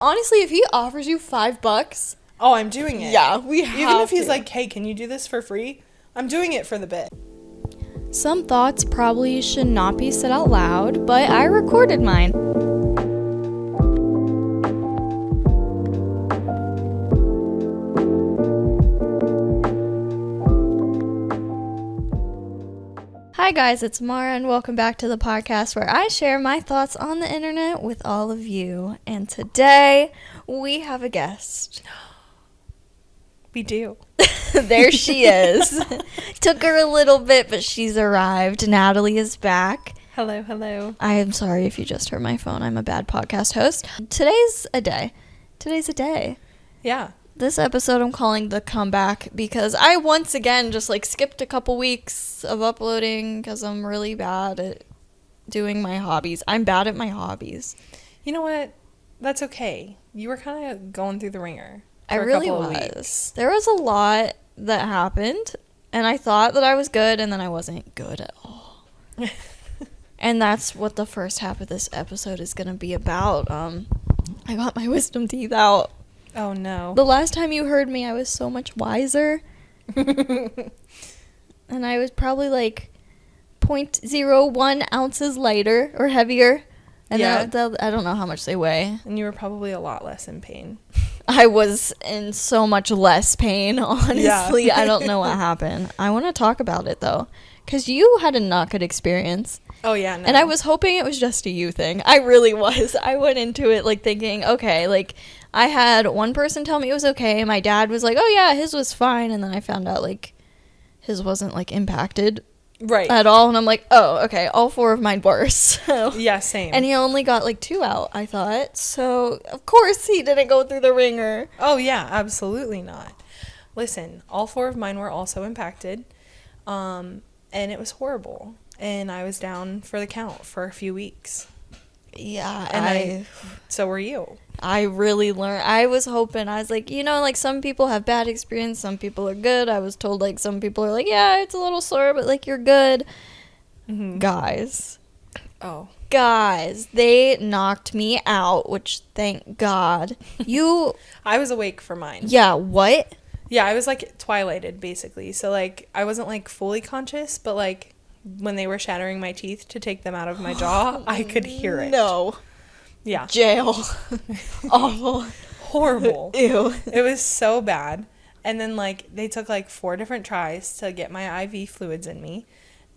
Honestly, if he offers you $5, oh, I'm doing it. yeah, we have Even if he's to. like, hey, can you do this for free? I'm doing it for the bit. Some thoughts probably should not be said out loud, but I recorded mine. Hi guys, it's Mara and welcome back to the podcast where I share my thoughts on the internet with all of you. And today we have a guest. We do. There she is. Took her a little bit, but she's arrived. Natalie is back. Hello, hello. I am sorry if you just heard my phone. I'm a bad podcast host. Today's a day. Yeah. This episode I'm calling The Comeback because I once again just skipped a couple weeks of uploading because I'm really bad at doing my hobbies. I'm bad at my hobbies. You know what? That's okay. You were kind of going through the ringer. I really was. There was a lot that happened, and I thought that I was good, and then I wasn't good at all. And that's what the first half of this episode is going to be about. I got my wisdom teeth out. Oh, no. The last time you heard me, I was so much wiser. And I was probably 0.01 ounces lighter or heavier. And yeah. I don't know how much they weigh. And you were probably a lot less in pain. I was in so much less pain, honestly. Yeah. I don't know what happened. I want to talk about it, though, because you had a not good experience. Oh, yeah, no. And I was hoping it was just a you thing. I really was. I went into it, thinking, okay, I had one person tell me it was okay. My dad was like, oh, yeah, his was fine. And then I found out, his wasn't, impacted right at all. And I'm like, oh, okay, all four of mine were. So. Yeah, same. And he only got, 2 out, I thought. So, of course, he didn't go through the ringer. Oh, yeah, absolutely not. Listen, all 4 of mine were also impacted. And it was horrible. And I was down for the count for a few weeks. Yeah, and so were you. I really learned. I was hoping. I was like, some people have bad experience. Some people are good. I was told, some people are yeah, it's a little sore, but, you're good. Mm-hmm. Guys. Oh. Guys, they knocked me out, which, thank God. I was awake for mine. Yeah, what? Yeah, I was, twilighted, basically. So, I wasn't, fully conscious, but, when they were shattering my teeth to take them out of my jaw, I could hear it. No. Yeah. Jail. Awful. Horrible. Ew. It was so bad. And then, they took, 4 different tries to get my IV fluids in me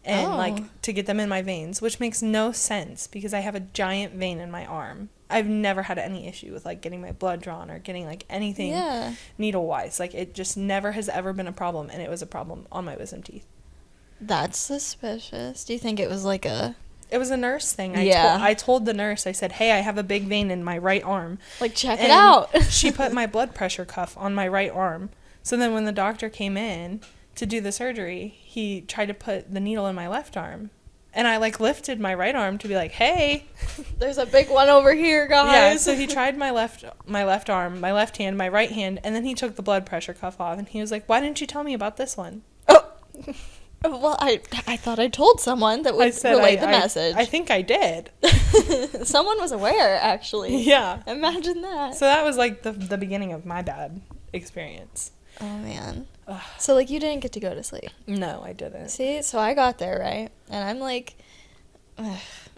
and, to get them in my veins, which makes no sense because I have a giant vein in my arm. I've never had any issue with, getting my blood drawn or getting, anything needle-wise. It just never has ever been a problem, and it was a problem on my wisdom teeth. That's suspicious. Do you think it was a... It was a nurse thing. Yeah. I told the nurse, I said, hey, I have a big vein in my right arm. Check it out. She put my blood pressure cuff on my right arm. So then when the doctor came in to do the surgery, he tried to put the needle in my left arm. And I, lifted my right arm to be hey. There's a big one over here, guys. Yeah, so he tried my left arm, my left hand, my right hand, and then he took the blood pressure cuff off. And he was like, why didn't you tell me about this one? Oh. Well, I thought I told someone that would relay the message. I think I did. Someone was aware, actually. Yeah. Imagine that. So that was, the beginning of my bad experience. Oh, man. Ugh. So, you didn't get to go to sleep. No, I didn't. See? So I got there, right? And I'm,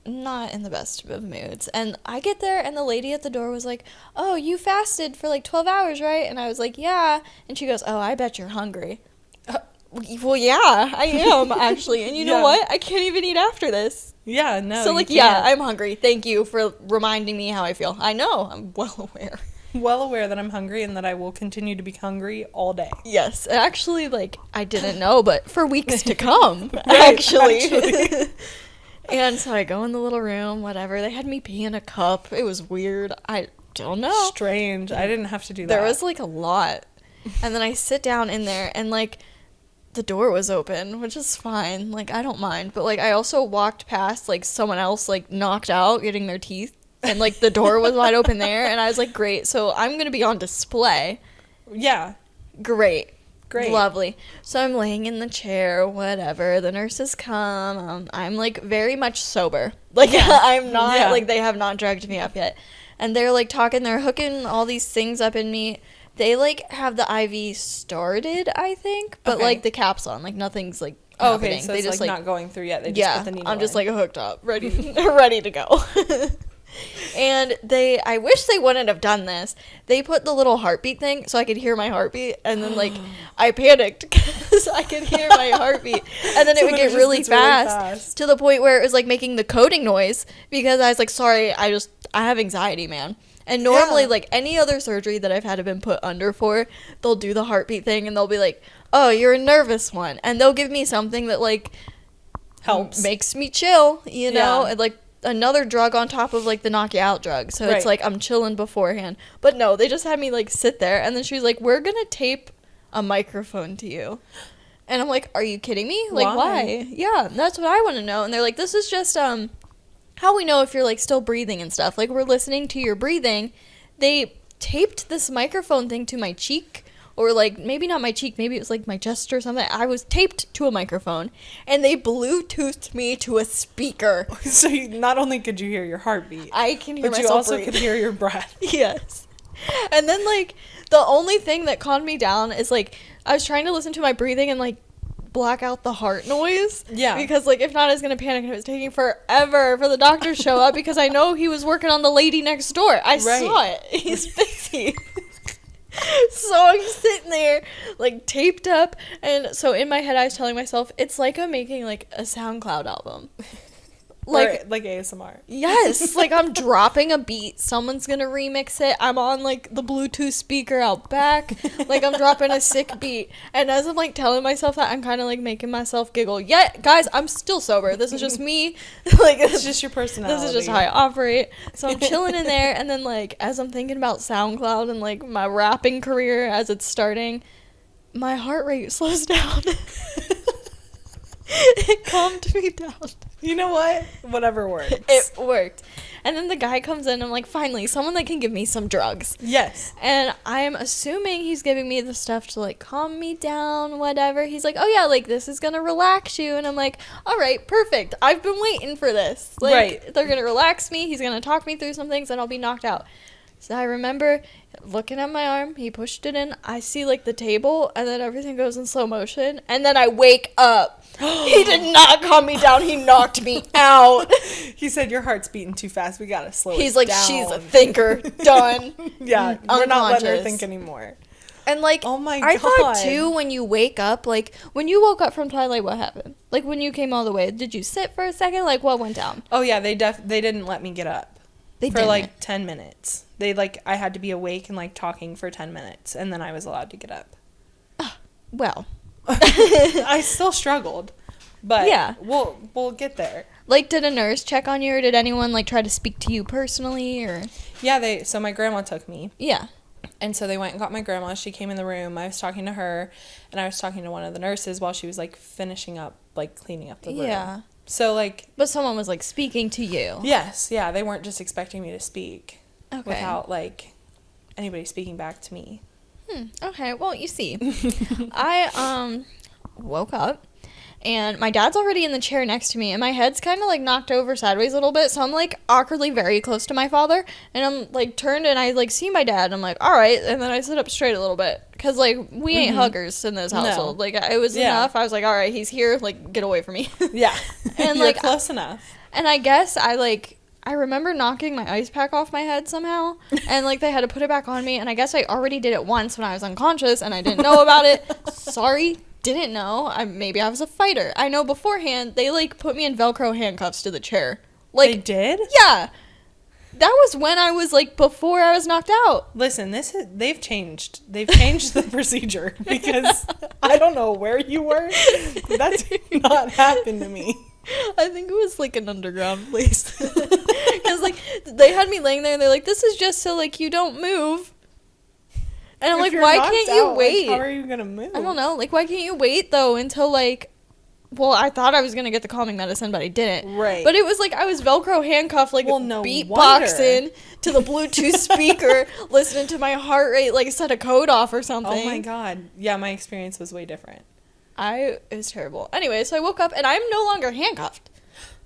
not in the best of moods. And I get there, and the lady at the door was like, oh, you fasted for, 12 hours, right? And I was like, yeah. And she goes, oh, I bet you're hungry. Well, yeah, I am, actually. And you know what? I can't even eat after this. Yeah, no. So, yeah, I'm hungry. Thank you for reminding me how I feel. I know. I'm well aware. Well aware that I'm hungry and that I will continue to be hungry all day. Yes. Actually, I didn't know, but for weeks to come, actually. And so I go in the little room, whatever. They had me pee in a cup. It was weird. I don't know. Strange. I didn't have to do that. There was, a lot. And then I sit down in there, and, the door was open, which is fine. I don't mind. But, I also walked past, someone else, knocked out getting their teeth. And, the door was wide open there. And I was like, great. So I'm going to be on display. Yeah. Great. Great. Lovely. So I'm laying in the chair, whatever. The nurses come. I'm, very much sober. I'm not, they have not dragged me up yet. and they're like talking, they're hooking all these things up in me. They like have the IV started, I think, but like the cap's on, like nothing's like happening. Okay, so they it's just like not going through yet. They just put the needle I'm just in. like hooked up, ready ready to go. And I wish they wouldn't have done this. They put the little heartbeat thing so I could hear my heartbeat, and then like I panicked because I could hear my heartbeat, and then it would get really fast to the point where it was like making the coding noise because I was like, sorry, I have anxiety, man. And normally, like any other surgery that I've had been put under for, they'll do the heartbeat thing and they'll be like, oh, you're a nervous one, and they'll give me something that like helps, makes me chill, you know, and like another drug on top of like the knock you out drug, so it's like I'm chilling beforehand. But no, they just had me like sit there, and then she was like, we're gonna tape a microphone to you, and I'm like, are you kidding me? Like why? Yeah, that's what I want to know. And they're like, this is just how we know if you're like still breathing and stuff, like we're listening to your breathing. They taped this microphone thing to my cheek, or like maybe not my cheek, maybe it was like my chest or something. I was taped to a microphone, and they Bluetoothed me to a speaker. So not only could you hear your heartbeat, I can hear but myself you also breathe. could hear your breath. Yes. And then like the only thing that calmed me down is like I was trying to listen to my breathing and like black out the heart noise. Yeah. Because like if not I was gonna panic, and it was taking forever for the doctor to show up because I know he was working on the lady next door. I saw it. He's busy. So I'm sitting there like taped up, and so in my head I was telling myself it's like I'm making like a SoundCloud album. Like ASMR. Yes, like I'm dropping a beat, someone's gonna remix it, I'm on like the Bluetooth speaker out back, like I'm dropping a sick beat, and as I'm like telling myself that, I'm kind of like making myself giggle. Yeah, guys, I'm still sober, this is just me. Like it's just your personality, this is just how I operate. So I'm chilling in there, and then like as I'm thinking about SoundCloud and like my rapping career as it's starting, my heart rate slows down. It calmed me down. You know what? Whatever works. It worked. And then the guy comes in, I'm like, finally, someone that can give me some drugs. Yes. And I'm assuming he's giving me the stuff to, like, calm me down, whatever. He's like, oh, yeah, like, this is going to relax you. And I'm like, all right, perfect. I've been waiting for this. Like, they're going to relax me. He's going to talk me through some things, and I'll be knocked out. So I remember looking at my arm. He pushed it in. I see, like, the table, and then everything goes in slow motion. And then I wake up. He did not calm me down. He knocked me out. He said, your heart's beating too fast. We got to slow it down. He's like, she's a thinker. Done. Yeah, we're not letting her think anymore. And, like, oh my God. I thought, too, when you wake up, like, when you woke up from Twilight, what happened? Like, when you came all the way, did you sit for a second? Like, what went down? Oh, yeah, they didn't let me get up. They for, didn't. like, 10 minutes. They, like, I had to be awake and, like, talking for 10 minutes, and then I was allowed to get up. Well. I still struggled. But yeah, we'll get there. Like, did a nurse check on you, or did anyone, like, try to speak to you personally, or? Yeah, so my grandma took me. Yeah. And so they went and got my grandma. She came in the room. I was talking to her, and I was talking to one of the nurses while she was, like, finishing up, like, cleaning up the room. Yeah. So, like... But someone was, like, speaking to you. Yes, yeah. They weren't just expecting me to speak. Okay. Without, like, anybody speaking back to me. Okay, well, you see. I, woke up. And my dad's already in the chair next to me, and my head's kind of, like, knocked over sideways a little bit, so I'm, like, awkwardly very close to my father, and I'm, like, turned, and I, like, see my dad, and I'm like, all right, and then I sit up straight a little bit, because, like, we ain't huggers in this household. No. Like, it was enough. I was like, all right, he's here, like, get away from me. Yeah. And, you're like, close enough. And I guess I remember knocking my ice pack off my head somehow, and, like, they had to put it back on me, and I guess I already did it once when I was unconscious, and I didn't know about it. Sorry. Didn't know. Maybe I was a fighter. I know beforehand they like put me in Velcro handcuffs to the chair. Like, they did? Yeah. That was when I was like before I was knocked out. Listen, they've changed. They've changed the procedure because I don't know where you were. That did not happen to me. I think it was like an underground place. Because like they had me laying there and they're like, this is just so like you don't move. And I'm like, why can't you wait? Like, how are you going to move? I don't know. Like, why can't you wait, though, until, like... Well, I thought I was going to get the calming medicine, but I didn't. Right. But it was like I was Velcro handcuffed, like, beatboxing to the Bluetooth speaker, listening to my heart rate, like, set a code off or something. Oh, my God. Yeah, my experience was way different. It was terrible. Anyway, so I woke up, and I'm no longer handcuffed.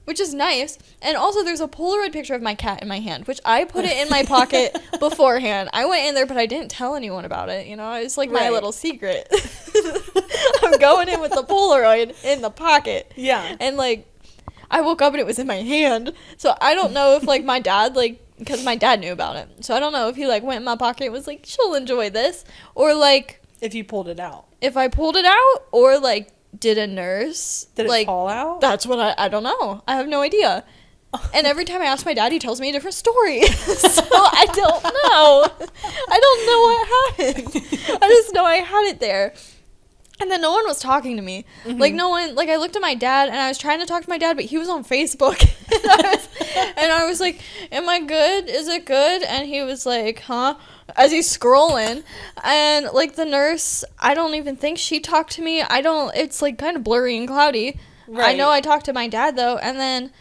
which is nice. And also, there's a Polaroid picture of my cat in my hand, which I put it in my pocket beforehand. I went in there, but I didn't tell anyone about it. You know, it's like my little secret. I'm going in with the Polaroid in the pocket. Yeah. And, like, I woke up and it was in my hand. So I don't know if, like, my dad, like, because my dad knew about it. So I don't know if he, like, went in my pocket and was like, she'll enjoy this. Or, like... If you pulled it out. If I pulled it out, or, like... Did a nurse did it fall out? That's what I don't know. I have no idea. And every time I ask my dad, he tells me a different story. So I don't know. I don't know what happened. I just know I had it there. And then no one was talking to me. Mm-hmm. Like, no one, like, I looked at my dad, and I was trying to talk to my dad, but he was on Facebook. and I was like, am I good? Is it good? And he was like, huh? As he's scrolling. And, like, the nurse, I don't even think she talked to me. It's, like, kind of blurry and cloudy. Right. I know I talked to my dad, though. And then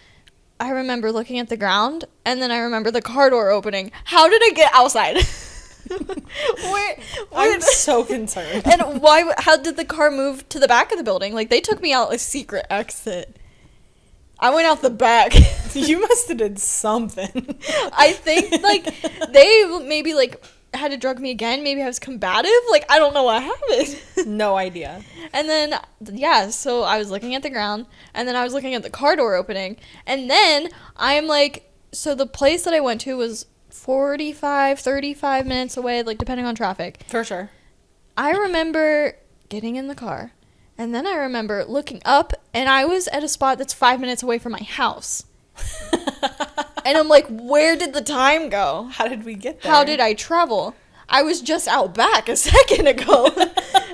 I remember looking at the ground, and then I remember the car door opening. How did I get outside? I'm so concerned. And how did the car move to the back of the building? Like, they took me out a secret exit. I went out the back. You must have did something. I think, like, they maybe, like, had to drug me again. Maybe I was combative. Like, I don't know what happened. No idea. And then, yeah, so I was looking at the ground, and then I was looking at the car door opening, and then I'm like, so the place that I went to was 35 minutes away, like, depending on traffic. For sure. I remember getting in the car, and then I remember looking up, and I was at a spot that's 5 minutes away from my house. And I'm like, where did the time go? How did we get there? How did I travel? I was just out back a second ago.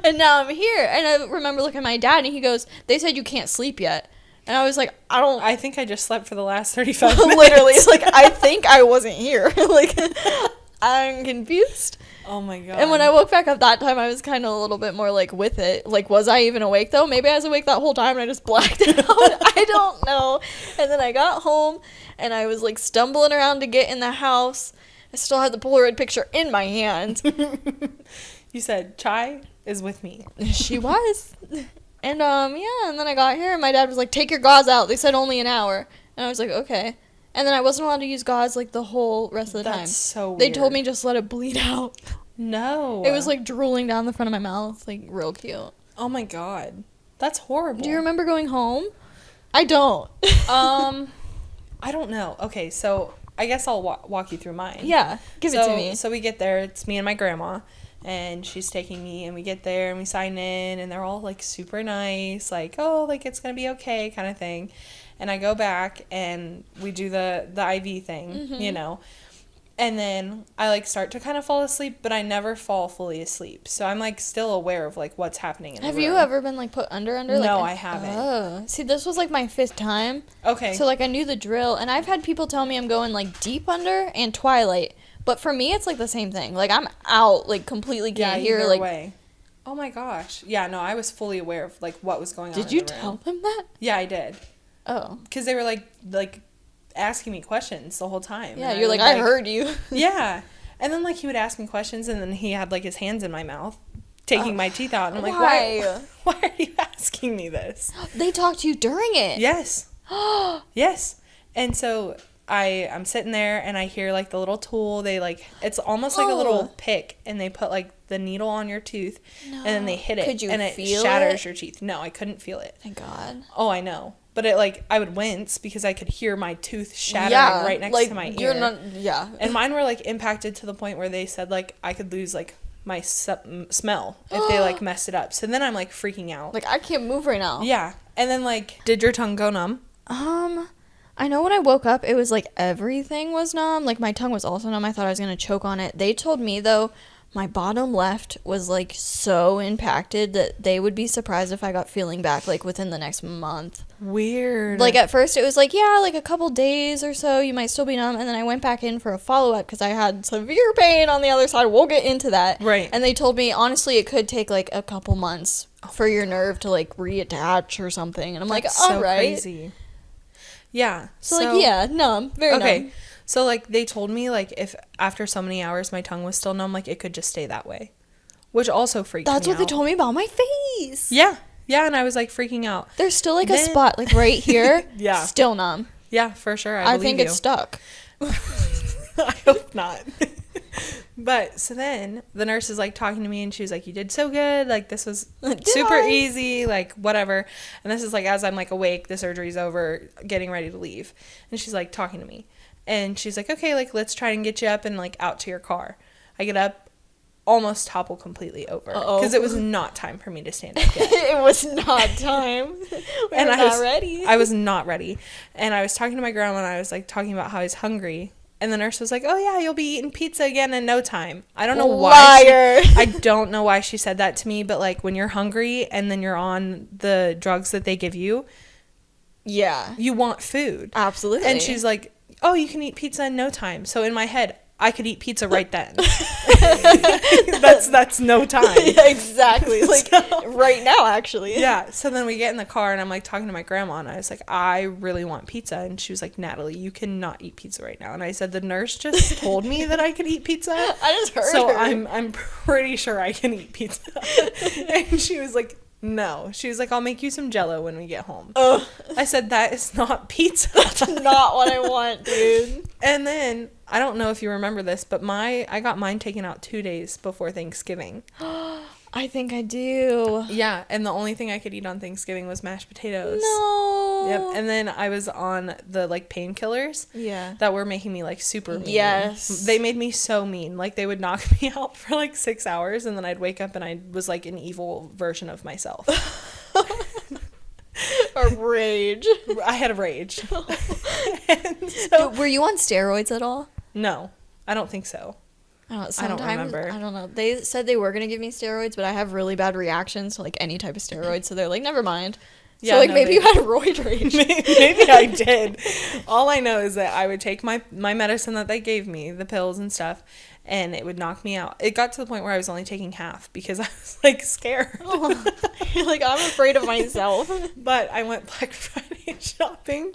And now I'm here. And I remember looking at my dad, and he goes, they said you can't sleep yet. And I was like, I think I just slept for the last 35 minutes. Literally. It's like, I think I wasn't here. Like, I'm confused. Oh, my God. And when I woke back up that time, I was kind of a little bit more, like, with it. Like, was I even awake, though? Maybe I was awake that whole time, and I just blacked out. I don't know. And then I got home, and I was, like, stumbling around to get in the house. I still had the Polaroid picture in my hand. You said, Chai is with me. She was. And, yeah, and then I got here, and my dad was like, take your gauze out. They said only an hour. And I was like, okay. And then I wasn't allowed to use gauze, like, the whole rest of the time. That's so weird. They told me just let it bleed out. No. It was, like, drooling down the front of my mouth. Like, real cute. Oh, my God. That's horrible. Do you remember going home? I don't. I don't know. Okay, so I guess I'll walk you through mine. Yeah, give it to me. So we get there. It's me and my grandma. And she's taking me, and we get there, and we sign in, and they're all, like, super nice. Like, oh, like, it's going to be okay kind of thing. And I go back, and we do the IV thing, you know. And then I, like, start to kind of fall asleep, but I never fall fully asleep. So I'm, like, still aware of, like, what's happening in the room. Have you ever been, like, put under? No, I haven't. Oh. See, this was, like, my 5th time. Okay. So, like, I knew the drill. And I've had people tell me I'm going, like, deep under and twilight. But for me, it's, like, the same thing. Like, I'm out, like, completely can't hear, like... way. Oh, my gosh. Yeah, no, I was fully aware of, like, what was going on in the room. Did you tell them that? Yeah, I did. Oh. Because they were, like, asking me questions the whole time. Yeah, you're like, I heard you. Yeah. And then, like, he would ask me questions, and then he had, like, his hands in my mouth, taking my teeth out. And I'm like, why are you asking me this? They talked to you during it? Yes. Yes. And so I'm sitting there, and I hear, like, the little tool. They, like, it's almost like a little pick, and they put, like, the needle on your tooth, and then they hit it. Could you and it feel shatters it? your teeth. No, I couldn't feel it. Thank God. Oh, I know. But it, like, I would wince because I could hear my tooth shattering right next to my ear. Yeah. And mine were, like, impacted to the point where they said, like, I could lose, like, my smell if they, like, messed it up. So then I'm, like, freaking out. Like, I can't move right now. Yeah. And then, like, did your tongue go numb? I know when I woke up, it was, like, everything was numb. Like, my tongue was also numb. I thought I was going to choke on it. They told me, though, my bottom left was, like, so impacted that they would be surprised if I got feeling back, like, within the next month. Weird. Like, at first, it was like, yeah, like, a couple days or so, you might still be numb. And then I went back in for a follow-up because I had severe pain on the other side. We'll get into that. Right. And they told me, honestly, it could take, like, a couple months for your nerve to, like, reattach or something. And I'm like, all right. Crazy. Yeah. So, like, yeah, numb. Very numb. So, like, they told me, like, if after so many hours my tongue was still numb, like, it could just stay that way. Which also freaked me out. That's what they told me about my face. Yeah. Yeah, and I was like freaking out. There's still like a spot like right here. Yeah. Still numb. Yeah, for sure. I think it's stuck. I hope not. But so then the nurse is like talking to me and she was like, you did so good. Like this was super easy, like whatever. And this is like as I'm like awake, the surgery's over, getting ready to leave. And she's like talking to me. And she's like, okay, like let's try and get you up and like out to your car. I get up, almost topple completely over because it was not time for me to stand up yet. It was not time. And I was not ready. I was not ready. And I was talking to my grandma and I was like talking about how I was hungry. And the nurse was like, oh yeah, you'll be eating pizza again in no time. I don't know why. I don't know why she said that to me, but like when you're hungry and then you're on the drugs that they give you, yeah, you want food. Absolutely. And she's like, oh, you can eat pizza in no time. So in my head, I could eat pizza right then. that's no time. Yeah, exactly. Like right now, actually. Yeah. So then we get in the car and I'm like talking to my grandma and I was like, I really want pizza. And she was like, Natalie, you cannot eat pizza right now. And I said, the nurse just told me that I could eat pizza. I just heard so her. I'm pretty sure I can eat pizza. And she was like, no. She was like, I'll make you some Jell-O when we get home. Ugh. I said, that is not pizza. That's not what I want, dude. And then, I don't know if you remember this, but I got mine taken out 2 days before Thanksgiving. I think I do. Yeah, and the only thing I could eat on Thanksgiving was mashed potatoes. No. Yep, and then I was on the, like, painkillers. Yeah. That were making me, like, super mean. Yes. They made me so mean. Like, they would knock me out for, like, 6 hours, and then I'd wake up and I was, like, an evil version of myself. A rage. I had a rage. Dude, were you on steroids at all? No, I don't think so. I don't remember. I don't know. They said they were going to give me steroids, but I have really bad reactions to, like, any type of steroid, so they're like, never mind. Yeah, so, like, no, maybe you had a roid rage. Maybe I did. All I know is that I would take my medicine that they gave me, the pills and stuff, and it would knock me out. It got to the point where I was only taking half because I was, like, scared. Oh, you're like, I'm afraid of myself. But I went Black Friday shopping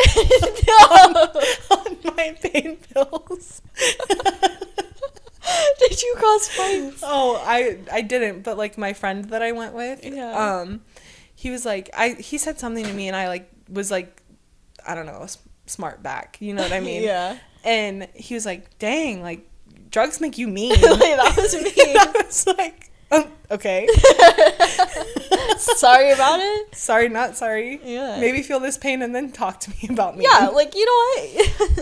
No. on my pain pills. Did you cause fights? Oh, I didn't, but, like, my friend that I went with, Yeah. he was like, he said something to me and I, like, was like, I don't know, smart back. You know what I mean? Yeah. And he was like, dang, like, drugs make you mean. Like, that was me. I was like, okay. Sorry about it? Sorry, not sorry. Yeah. Maybe feel this pain and then talk to me about me. Yeah, like, you know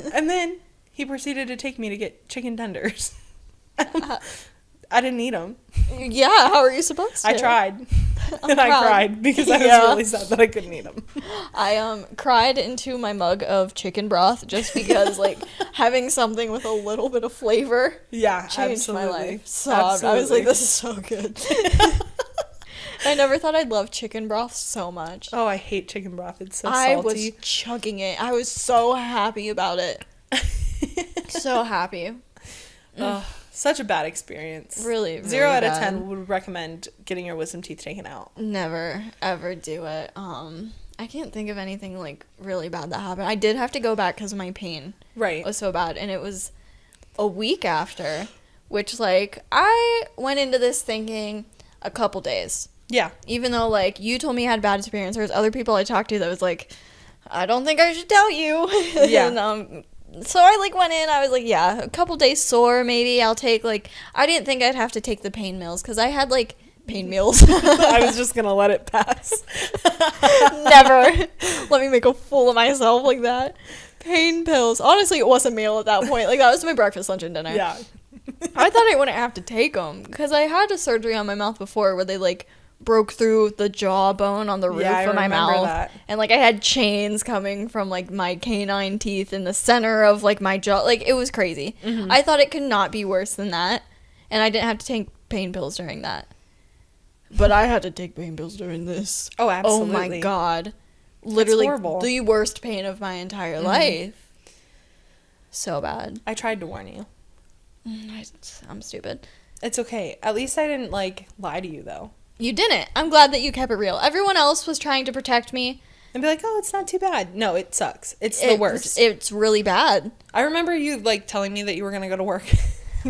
what? And then he proceeded to take me to get chicken tenders. I didn't eat them. Yeah, how are you supposed to? I tried. And I proud. cried because I was Yeah. really sad that I couldn't eat them. I cried into my mug of chicken broth just because, like, having something with a little bit of flavor Yeah, changed absolutely. my life. Sobbed. I was like, this is so good. I never thought I'd love chicken broth so much. Oh, I hate chicken broth. It's so I salty. was chugging it. I was so happy about it. So happy. Oh, such a bad experience. Really, really 0 out of bad. 10 would recommend getting your wisdom teeth taken out. Never ever do it. I can't think of anything like really bad that happened. I did have to go back because my pain Right. was so bad, and it was a week after, which, like, I went into this thinking a couple days. Yeah. Even though, like, you told me I had bad experience, there was other people I talked to that was like, I don't think I should tell you. Yeah. And, so I, like, went in, I was like, yeah, a couple days sore, maybe I'll take, like, I didn't think I'd have to take the pain mills, because I had, like, pain meals. I was just going to let it pass. Never. Let me make a fool of myself like that. Pain pills. Honestly, it was a meal at that point. Like, that was my breakfast, lunch, and dinner. Yeah. I thought I wouldn't have to take them, because I had a surgery on my mouth before where they, like, broke through the jawbone on the roof of my mouth. That. And, like, I had chains coming from, like, my canine teeth in the center of, like, my jaw. Like, it was crazy. Mm-hmm. I thought it could not be worse than that. And I didn't have to take pain pills during that. But I had to take pain pills during this. Oh, absolutely. Oh, my God. Literally horrible. the worst pain of my entire life. So bad. I tried to warn you. I'm stupid. It's okay. At least I didn't, like, lie to you, though. You didn't. I'm glad that you kept it real. Everyone else was trying to protect me. And be like, oh, it's not too bad. No, it sucks. It's the worst. It's really bad. I remember you, like, telling me that you were going to go to work.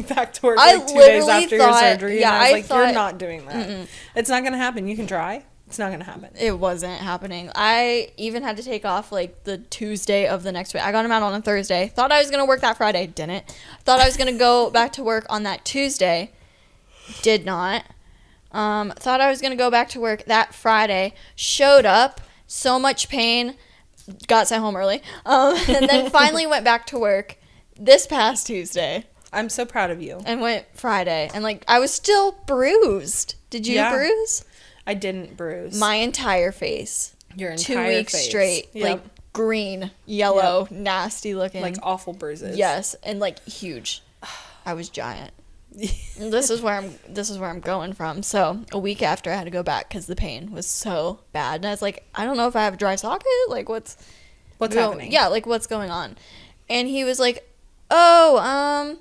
Back to work, I like, 2 days literally after thought- your surgery. yeah, and I was I like, thought- you're not doing that. It's not going to happen. You can try. It's not going to happen. It wasn't happening. I even had to take off, like, the Tuesday of the next week. I got him out on a Thursday. Thought I was going to work that Friday. Didn't. Thought I was going to go back to work on that Tuesday. Did not. Thought I was going to go back to work that Friday. Showed up. So much pain. Got sent home early. And then finally went back to work this past Tuesday. I'm so proud of you. And went Friday. And, like, I was still bruised. Did you bruise? I didn't bruise. My entire face. Your entire 2 weeks face. straight. Yep. Like, green, yellow, nasty looking. Like, awful bruises. Yes. And, like, huge. I was giant. This is where I'm going from. So, a week after I had to go back because the pain was so bad. And I was like, I don't know if I have a dry socket. Like, what's happening? Yeah, like, what's going on? And he was like, oh,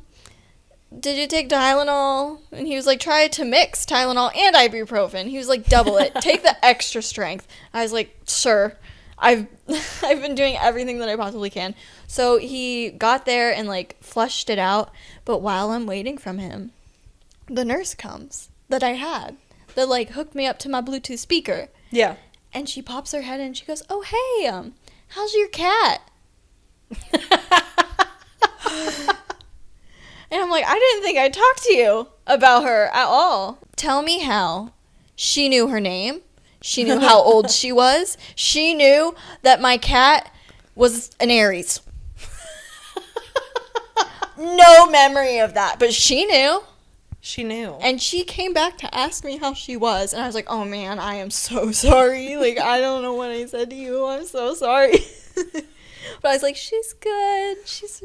did you take Tylenol? And he was like, try to mix Tylenol and ibuprofen. He was like, double it. Take the extra strength. I was like, sure. I've been doing everything that I possibly can. So he got there and, like, flushed it out. But while I'm waiting from him, the nurse comes that I had that, like, hooked me up to my Bluetooth speaker. Yeah. And she pops her head in and she goes, oh, hey, how's your cat? And I'm like, I didn't think I talked to you about her at all. Tell me how she knew her name. She knew how old she was. She knew that my cat was an Aries. No memory of that, but she knew. She knew. And she came back to ask me how she was. And I was like, oh, man, I am so sorry. Like, I don't know what I said to you. I'm so sorry. But I was like, she's good. She's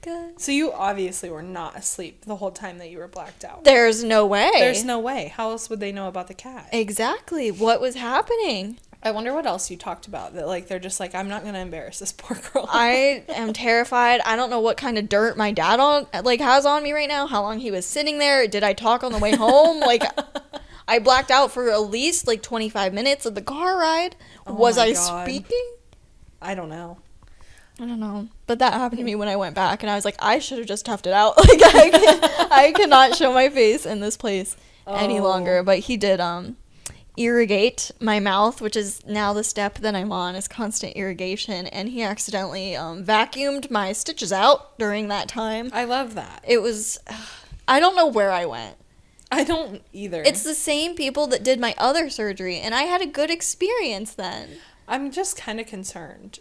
good. So you obviously were not asleep the whole time that you were blacked out. There's no way. There's no way. How else would they know about the cat? Exactly. What was happening? I wonder what else you talked about. That, like, they're just like, I'm not going to embarrass this poor girl. I am terrified. I don't know what kind of dirt my dad has on me right now. How long he was sitting there. Did I talk on the way home? Like, I blacked out for at least, like, 25 minutes of the car ride. Oh was I God. speaking? I don't know. I don't know. But that happened to me when I went back. And I was like, I should have just toughed it out. Like, I cannot show my face in this place any longer. But he did irrigate my mouth, which is now the step that I'm on, is constant irrigation. And he accidentally vacuumed my stitches out during that time. I love that. It was, I don't know where I went. I don't either. It's the same people that did my other surgery. And I had a good experience then. I'm just kind of concerned.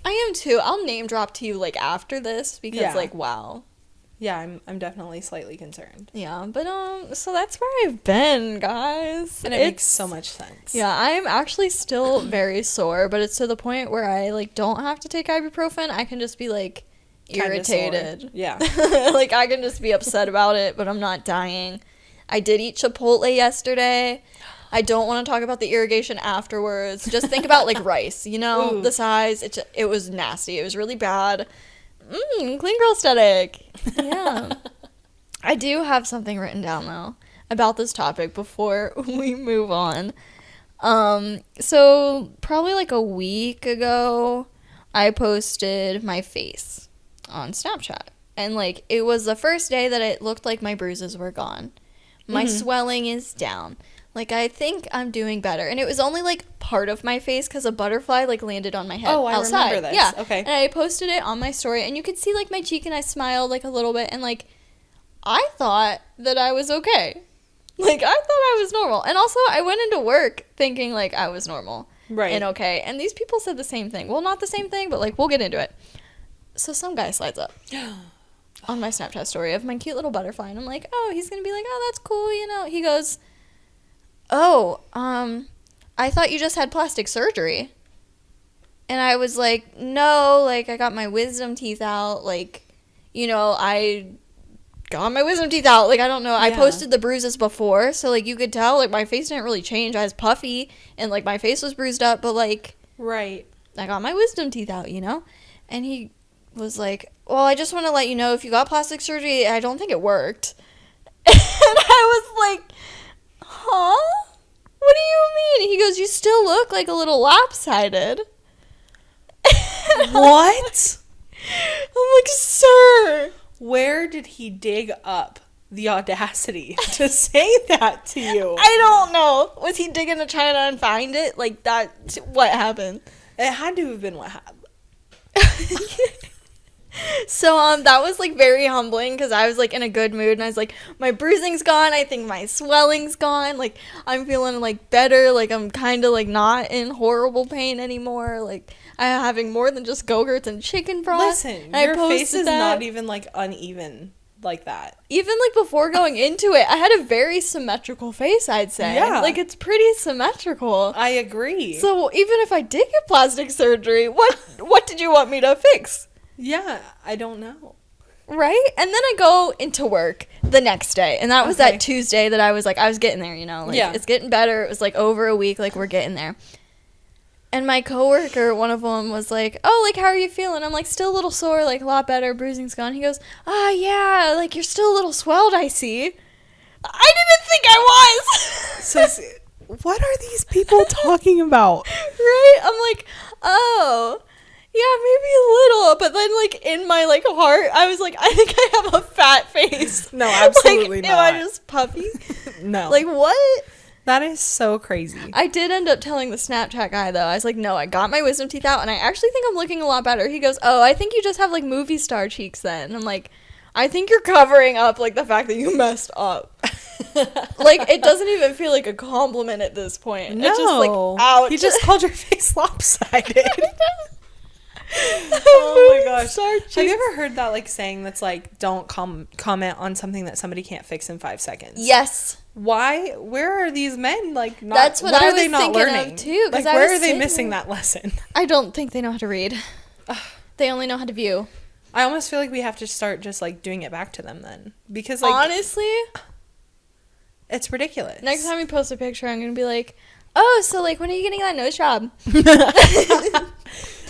I am too. I'll name drop to you, like, after this because, like, wow. Yeah, I'm definitely slightly concerned. Yeah, but so that's where I've been, guys. And it makes so much sense. Yeah, I'm actually still very sore, but it's to the point where I, like, don't have to take ibuprofen. I can just be, like, irritated. Yeah. Like, I can just be upset about it, but I'm not dying. I did eat Chipotle yesterday. I don't want to talk about the irrigation afterwards. Just think about, like, rice, you know, the size. It was nasty. It was really bad. Clean girl aesthetic. Yeah. I do have something written down, though, about this topic before we move on. So probably like a week ago, I posted my face on Snapchat. And, like, it was the first day that it looked like my bruises were gone. My swelling is down. Like, I think I'm doing better. And it was only, like, part of my face because a butterfly, like, landed on my head outside. I remember this. Yeah. Okay. And I posted it on my story. And you could see, like, my cheek and I smiled, like, a little bit. And, like, I thought that I was okay. Like, I thought I was normal. And also, I went into work thinking, like, I was normal. Right. And okay. And these people said the same thing. Well, not the same thing, but, like, we'll get into it. So some guy slides up on my Snapchat story of my cute little butterfly. And I'm like, oh, he's going to be like, oh, that's cool, you know. He goes, oh, I thought you just had plastic surgery. And I was like, no, like, I got my wisdom teeth out. Like, you know, I got my wisdom teeth out. Like, I don't know. Yeah. I posted the bruises before. So, like, you could tell, like, my face didn't really change. I was puffy and, like, my face was bruised up. But, like, right. I got my wisdom teeth out, you know? And he was like, well, I just want to let you know if you got plastic surgery, I don't think it worked. And I was like, huh? What do you mean? He goes, you still look like a little lopsided. What? I'm like, sir. Where did he dig up the audacity to say that to you? I don't know. Was he digging to China and find it? Like, that, what happened? It had to have been what happened. So, that was, like, very humbling, because I was, like, in a good mood, and I was like, my bruising's gone, I think my swelling's gone, like, I'm feeling, like, better, like, I'm kind of, like, not in horrible pain anymore, like, I'm having more than just Go-Gurts and chicken broth. Listen, your face is not even, like, uneven like that. Even, like, before going into it, I had a very symmetrical face, I'd say. Yeah. Like, it's pretty symmetrical. I agree. So, even if I did get plastic surgery, what did you want me to fix? Yeah, I don't know. Right? And then I go into work the next day. And that was that Tuesday that I was like, I was getting there, you know? Like, it's getting better. It was like over a week, like, we're getting there. And my coworker, one of them, was like, oh, like, how are you feeling? I'm like, still a little sore, like, a lot better. Bruising's gone. He goes, yeah, like, you're still a little swelled, I see. I didn't think I was. So, what are these people talking about? Right? I'm like, oh. Yeah, maybe a little, but then, like, in my, like, heart, I was like, I think I have a fat face. No, absolutely like, not. Am I just puffy? No. Like, what? That is so crazy. I did end up telling the Snapchat guy, though. I was like, no, I got my wisdom teeth out, and I actually think I'm looking a lot better. He goes, oh, I think you just have, like, movie star cheeks then. And I'm like, I think you're covering up, like, the fact that you messed up. Like, it doesn't even feel like a compliment at this point. No. It's just, like, ouch. He just called your face lopsided. Oh my gosh. Have you ever heard that, like, saying that's like, don't comment on something that somebody can't fix in 5 seconds? Yes. Why? Where are these men, like, not, that's what are I was they not thinking learning? of too, like, where are they missing that lesson? I don't think they know how to read. They only know how to view. I almost feel like we have to start just, like, doing it back to them then, because, like, honestly, it's ridiculous. Next time we post a picture, I'm gonna be like, oh, so, like, when are you getting that nose job?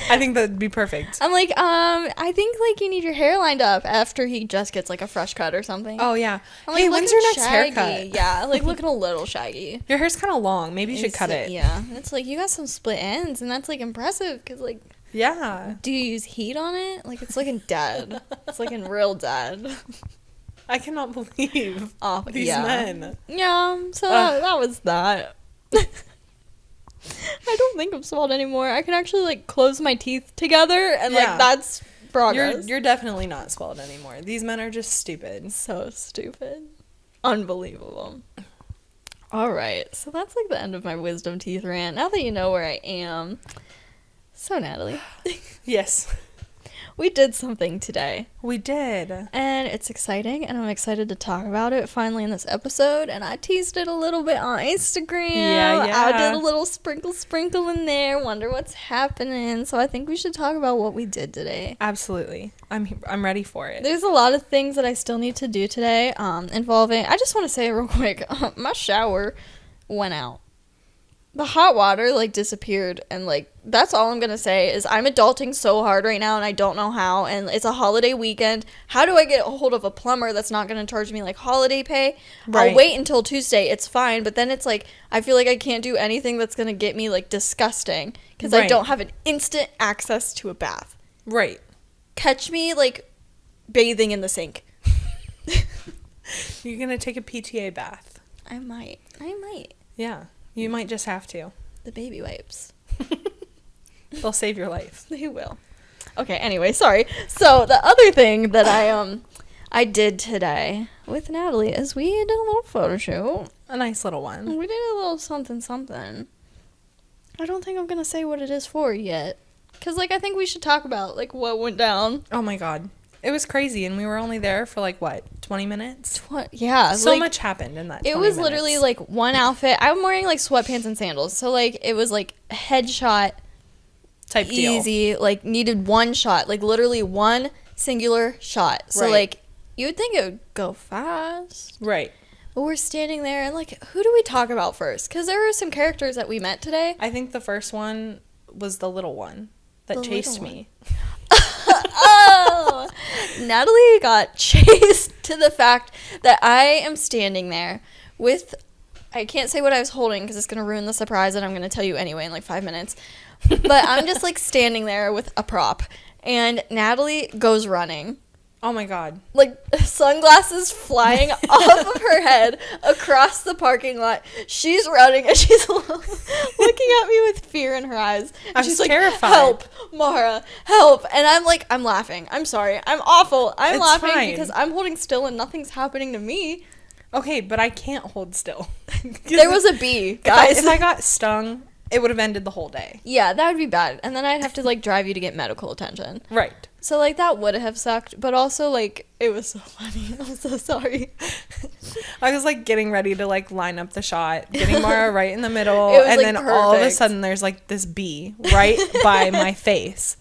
I think that'd be perfect. I'm like, I think, like, you need your hair lined up after he just gets, like, a fresh cut or something. Oh, yeah. I'm like, hey, when's your next shaggy. haircut? Yeah, like, looking a little shaggy. Your hair's kind of long. Maybe you should cut it. Yeah. It's like, you got some split ends, and that's, like, impressive, because, like, yeah. Do you use heat on it? Like, it's looking dead. It's looking real dead. I cannot believe these yeah. men. Yeah, so that was that. I don't think I'm swelled anymore. I can actually, like, close my teeth together, and, like, that's progress. You're definitely not swelled anymore. These men are just stupid. So stupid. Unbelievable. All right, so that's, like, the end of my wisdom teeth rant. Now that you know where I am. So, Natalie. Yes. We did something today. We did. And it's exciting, and I'm excited to talk about it finally in this episode. And I teased it a little bit on Instagram. Yeah. I did a little sprinkle in there, wonder what's happening. So I think we should talk about what we did today. Absolutely. I'm ready for it. There's a lot of things that I still need to do today, involving, I just want to say real quick, my shower went out. The hot water, like, disappeared, and, like, that's all I'm gonna say is I'm adulting so hard right now, and I don't know how, and it's a holiday weekend. How do I get a hold of a plumber that's not gonna charge me, like, holiday pay? Right. I'll wait until Tuesday, it's fine, but then it's, like, I feel like I can't do anything that's gonna get me, like, disgusting, because I don't have an instant access to a bath. Right. Catch me, like, bathing in the sink. You're gonna take a PTA bath. I might. Yeah. You might just have to. The baby wipes. They'll save your life. They will. Okay, anyway, sorry. So, the other thing that I did today with Natalie is we did a little photo shoot. A nice little one. We did a little something. I don't think I'm going to say what it is for yet. Because, like, I think we should talk about, like, what went down. Oh, my God. It was crazy, and we were only there for, like, what, 20 minutes? Yeah. So like, much happened in that 20 It was minutes. literally, like, one outfit. I'm wearing, like, sweatpants and sandals. So, like, it was, like, a headshot. Type deal. Easy. Like, needed one shot. Like, literally one singular shot. So, like, you would think it would go fast. Right. But we're standing there, and, like, who do we talk about first? Because there were some characters that we met today. I think the first one was the little one that chased me. Oh! Natalie got chased to the fact that I am standing there with, I can't say what I was holding because it's going to ruin the surprise, and I'm going to tell you anyway in like 5 minutes. But I'm just like standing there with a prop, and Natalie goes running Oh my God. Like, sunglasses flying off of her head across the parking lot. She's running and she's looking at me with fear in her eyes. And I'm she's terrified. Like, help, Mara, help. And I'm like, I'm laughing. I'm sorry. I'm awful. I'm It's laughing fine. because I'm holding still and nothing's happening to me. Okay, but I can't hold still. There was a bee, guys. If I got stung, it would have ended the whole day. Yeah, that would be bad. And then I'd have to, like, drive you to get medical attention. Right. So, like, that would have sucked. But also, like, it was so funny. I'm so sorry. I was, like, getting ready to, like, line up the shot, getting Mara right in the middle. It was, and like, then all of a perfect. sudden, there's, like, this bee right by my face.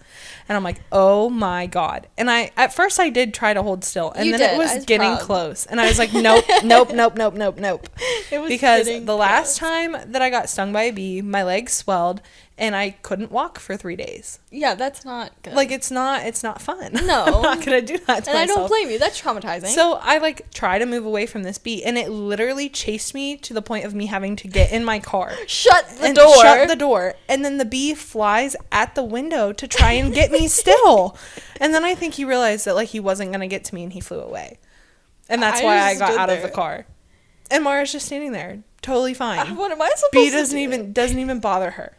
And I'm like, oh, my God. And at first, I did try to hold still. And You then did. it was I was getting proud. close. And I was like, nope, nope, nope, nope, nope, nope. It was Because getting the last close. time that I got stung by a bee, my legs swelled. And I couldn't walk for 3 days. Yeah, that's not good. Like, it's not fun. No. I'm not going to do that to and myself. I don't blame you. That's traumatizing. So I, like, try to move away from this bee, and it literally chased me to the point of me having to get in my car. Shut the and door. Shut the door. And then the bee flies at the window to try and get me still. And then I think he realized that, like, he wasn't going to get to me, and he flew away. And that's why I just got stood out of there. the car. And Mara's just standing there, totally fine. What am I supposed Bee to doesn't even bother her.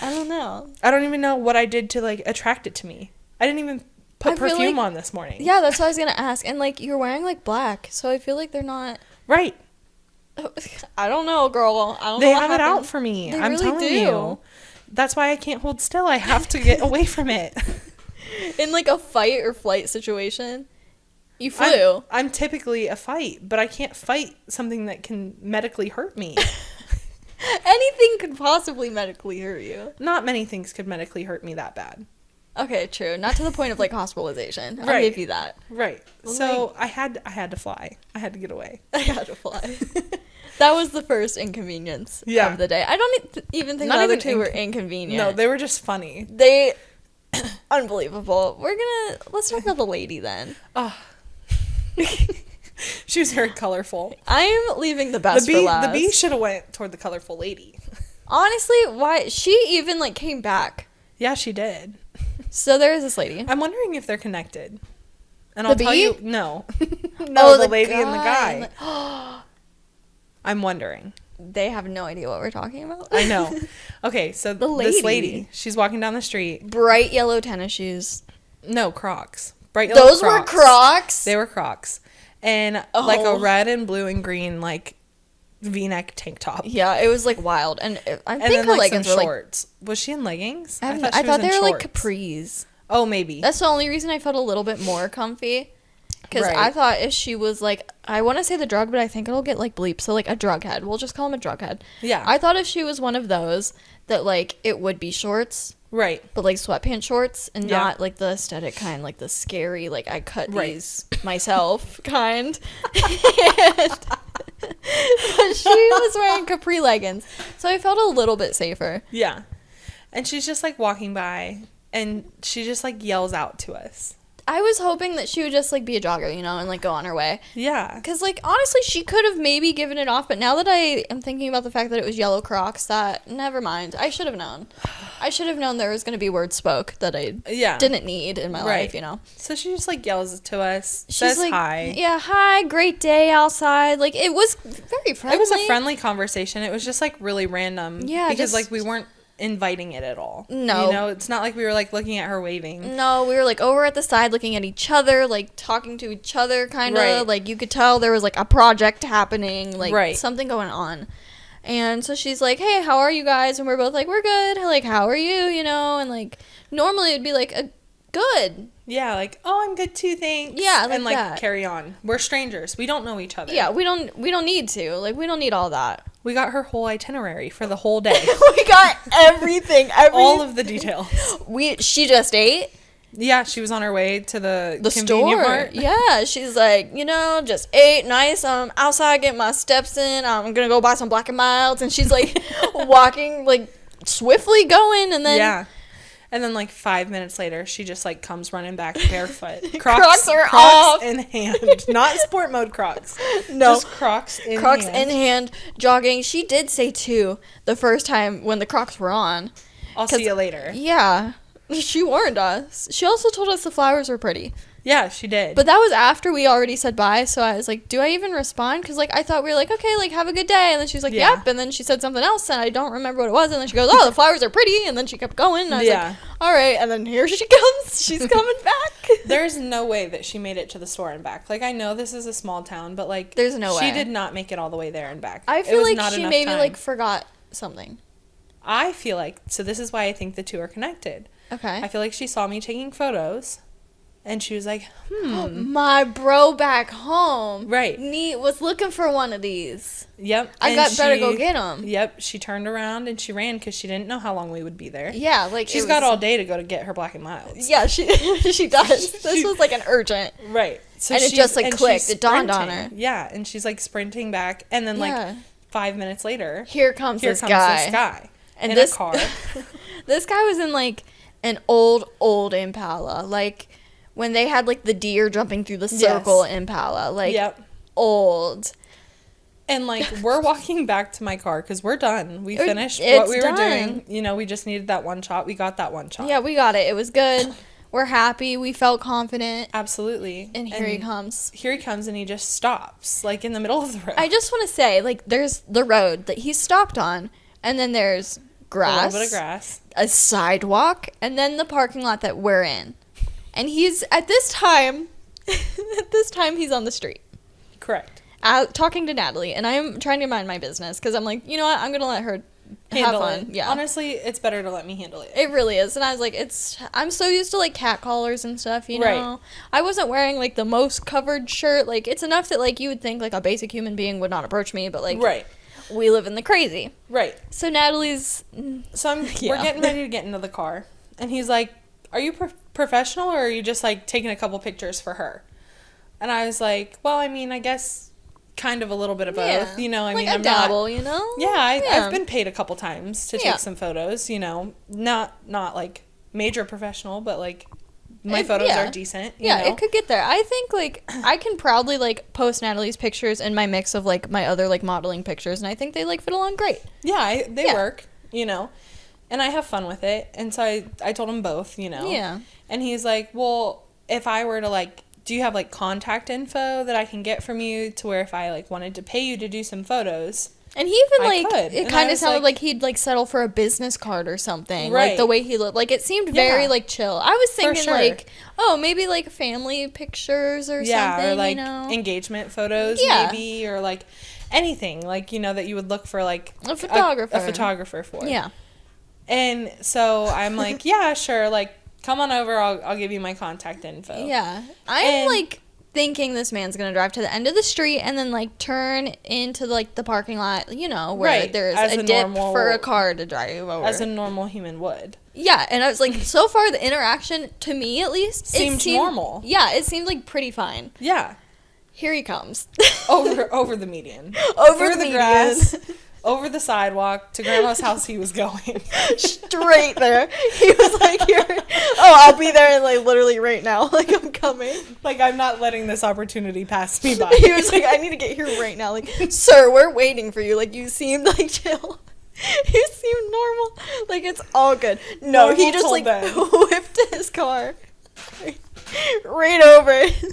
I don't know. I don't even know what I did to, like, attract it to me. I didn't even put I feel perfume like- on this morning. Yeah, that's what I was going to ask. And, like, you're wearing, like, black. So I feel like they're not... Right. I don't know, girl. I don't They know what have it out happened. for me. They I'm really telling do. you. That's why I can't hold still. I have to get away from it. In, like, a fight or flight situation, you flew. I'm typically a fight, but I can't fight something that can medically hurt me. Anything could possibly medically hurt you. Not many things could medically hurt me that bad. Okay, true. Not to the point of, like, hospitalization. I'll Right. give you that. Right. Well, So I had to fly. I had to get away. I had to fly. That was the first inconvenience Yeah. of the day. I don't even think Not the other even two were inconvenient. No, they were just funny. They... Unbelievable. Let's talk about the lady then. Oh. She was very colorful. I'm leaving the best for last. The bee should have went toward the colorful lady. Honestly, why... She even, like, came back. Yeah, she did. So there is this lady. I'm wondering if they're connected. And The I'll tell bee? you, no. No, Oh, the lady and the guy. guy. I'm wondering. They have no idea what we're talking about. I know. Okay, so The this lady. lady, she's walking down the street. Bright yellow tennis shoes. No, Crocs. Bright yellow Those were Crocs? They were Crocs. And Oh. like a red and blue and green, like, V-neck tank top. Yeah, it was, like, wild. And I And think then, her like, some leggings were, like... shorts. Was she in leggings? I she thought was they in were, like, shorts. capris. Oh, maybe. That's the only reason I felt a little bit more comfy. Because Right. I thought if she was, like... I want to say the drug, but I think it'll get, like, bleeped. So, like, a drug head. We'll just call him a drug head. Yeah. I thought if she was one of those, that, like, it would be shorts. Right. But, like, sweatpants shorts and Yeah. not, like, the aesthetic kind, like, the scary, like, I cut Right. these myself kind. But she was wearing capri leggings. So I felt a little bit safer. Yeah. And she's just, like, walking by, and she just, like, yells out to us. I was hoping that she would just, like, be a jogger, you know, and, like, go on her way. Yeah. Because, like, honestly, she could have maybe given it off, but now that I am thinking about the fact that it was yellow Crocs, never mind. I should have known. I should have known there was going to be words spoke that I Yeah. didn't need in my life, you know. So she just, like, yells to us, She's says like, hi. Yeah, hi, great day outside. Like, it was very friendly. It was a friendly conversation. It was just, like, really random. Yeah, Because, just- like, we weren't inviting it at all. No. You know, it's not like we were, like, looking at her waving. No, we were, like, over at the side looking at each other, like, talking to each other, kind of. Right. Like, you could tell there was, like, a project happening, like, Right. something going on. And so she's like, hey, how are you guys? And we're both like, we're good. Like, how are you? You know? And, like, normally it would be, like, good. Yeah, like, oh, I'm good too, thanks. Yeah, like and, like, that. carry on. We're strangers. We don't know each other. Yeah, we don't need to. Like, we don't need all that. We got her whole itinerary for the whole day. We got everything. All of the details. She just ate. Yeah, she was on her way to the store. convenient mart. Yeah, she's like, you know, just ate nice. Outside getting my steps in. I'm gonna go buy some Black and Milds, and she's like walking like swiftly going, and then Yeah. And then, like, 5 minutes later, she just, like, comes running back barefoot. Crocs are Crocs off. in hand. Not sport mode Crocs. No. Just Crocs in Crocs hand. in hand, jogging. She did say too the first time when the Crocs were on. I'll see you later. Yeah, she warned us. She also told us the flowers were pretty. Yeah, she did. But that was after we already said bye, so I was like, do I even respond? Because, like, I thought we were like, okay, like, have a good day. And then she was like, Yeah. yep. And then she said something else, and I don't remember what it was. And then she goes, oh, the flowers are pretty. And then she kept going. And I was like, all right. And then here she comes. She's coming back. There's no way that she made it to the store and back. Like, I know this is a small town, but, like, there's no way. She did not make it all the way there and back. I feel like she maybe, like, forgot something. I feel like, so this is why I think the two are connected. Okay. I feel like she saw me taking photos. And she was like, My bro back home. Right. Was looking for one of these. Yep. I better go get them. Yep. She turned around and she ran because she didn't know how long we would be there. Yeah. Like, she's got all day to go to get her Black and Milds. Yeah, she does. This was like an urgent. Right. So and it just like clicked. It dawned on her. Yeah. And she's like sprinting back. And then like 5 minutes later. Here comes this guy. And in a car. This guy was in like an old Impala. Like, when they had, like, the deer jumping through the circle Impala. Like, old. And, like, we're walking back to my car because we're done. We finished what we were doing. You know, we just needed that one shot. We got that one shot. Yeah, we got it. It was good. We're happy. We felt confident. Absolutely. And here he comes. Here he comes, and he just stops, like, in the middle of the road. I just want to say, like, there's the road that he stopped on, and then there's grass. A little bit of grass. A sidewalk, and then the parking lot that we're in. And he's, at this time, he's on the street. Correct. Talking to Natalie, and I'm trying to mind my business, because I'm like, you know what, I'm going to let her handle have fun. it. Yeah. Honestly, it's better to let me handle it. It really is. And I was like, I'm so used to, like, cat collars and stuff, you know? Right. I wasn't wearing, like, the most covered shirt. Like, it's enough that, like, you would think, like, a basic human being would not approach me, but, like, we live in the crazy. Right. So Natalie's... So we're getting ready to get into the car, and he's like, are you professional, or are you just, like, taking a couple pictures for her? And I was like, well, I mean, I guess kind of a little bit of both, you know? I mean, I'm dabble, not, you know? Yeah, I've been paid a couple times to take some photos, you know? Not, like, major professional, but, like, my photos are decent, you know? It could get there. I think, like, I can proudly, like, post Natalie's pictures in my mix of, like, my other, like, modeling pictures, and I think they, like, fit along great. Yeah, they work, you know? And I have fun with it. And so I told him both, you know. Yeah. And he's like, well, if I were to, like, do you have, like, contact info that I can get from you to where if I, like, wanted to pay you to do some photos? And he even, like, it kind of sounded like he'd, like, settle for a business card or something. Right. Like, the way he looked. Like, it seemed very, like, chill. I was thinking, like, oh, maybe, like, family pictures or something, or, like, you know? Engagement photos, maybe, or, like, anything, like, you know, that you would look for, like... A photographer. A photographer for. Yeah. And so I'm like, yeah, sure, like, come on over, I'll give you my contact info. Yeah. I'm, like, thinking this man's going to drive to the end of the street and then, like, turn into, like, the parking lot, you know, where there's a dip for a car to drive over. As a normal human would. Yeah, and I was like, so far the interaction, to me at least, seemed normal. Yeah, it seemed, like, pretty fine. Yeah. Here he comes. over the median. Over the grass. Over the sidewalk to Grandma's house he was going. Straight there. He was like, here. Oh, I'll be there, like, literally right now. Like, I'm coming. Like, I'm not letting this opportunity pass me by. He was like, I need to get here right now. Like, sir, we're waiting for you. Like, you seemed, like, chill. You seemed normal. Like, it's all good. No, he just, like, whipped his car. Right over it.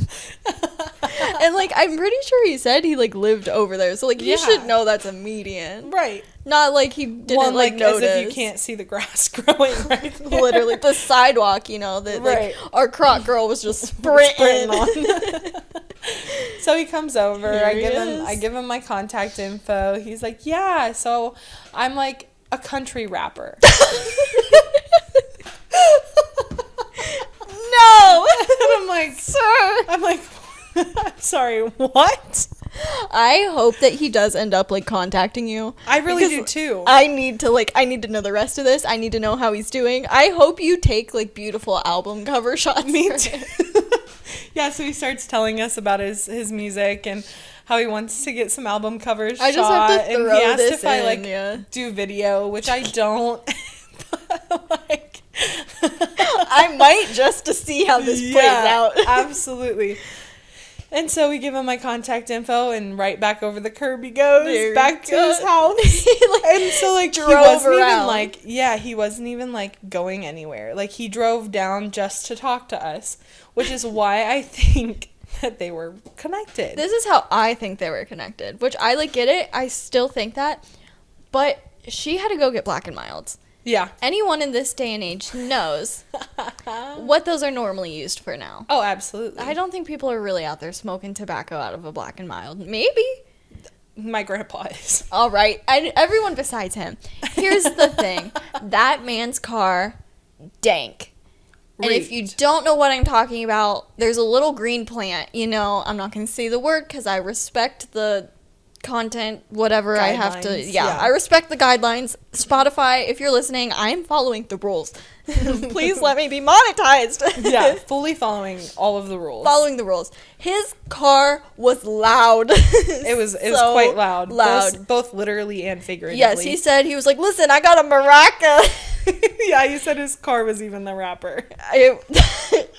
And, like, I'm pretty sure he said he, like, lived over there. So, like, you should know that's a median. Right. Not like he didn't, like, notice. As if you can't see the grass growing right there. Literally. The sidewalk, you know, that, like, our croc girl was just sprinting on. So he comes over. I give him my contact info. He's like, yeah, so I'm, like, a country rapper. No! And I'm like, sir. I'm like, sorry, what? I hope that he does end up, like, contacting you. I really do, too. I need to know the rest of this. I need to know how he's doing. I hope you take, like, beautiful album cover shots. Me too. Yeah, so he starts telling us about his music and how he wants to get some album covers shot. I just have to throw and he asked this if I, like, do video, which I don't. But, like... I might, just to see how this plays out. Absolutely. And so we give him my contact info, and right back over the curb he goes, back to his house. And so, like, he wasn't even, like, going anywhere. Like, he drove down just to talk to us, which is why I think that they were connected. This is how I think they were connected, which I, like, get it. I still think that. But she had to go get Black and Milds. Yeah. Anyone in this day and age knows what those are normally used for now. Oh, absolutely. I don't think people are really out there smoking tobacco out of a Black and Mild. Maybe. My grandpa is. All right. Everyone besides him. Here's the thing. That man's car, dank. And if you don't know what I'm talking about, there's a little green plant. You know, I'm not going to say the word because I respect the content, whatever guidelines. I have to. Yeah, I respect the guidelines. Spotify, if you're listening, I'm following the rules. Please let me be monetized. Yeah, fully following all of the rules. Following the rules. His car was loud. It was so quite loud. Both literally and figuratively. Yes, he was like, listen, I got a maraca. Yeah, he said his car was even the rapper.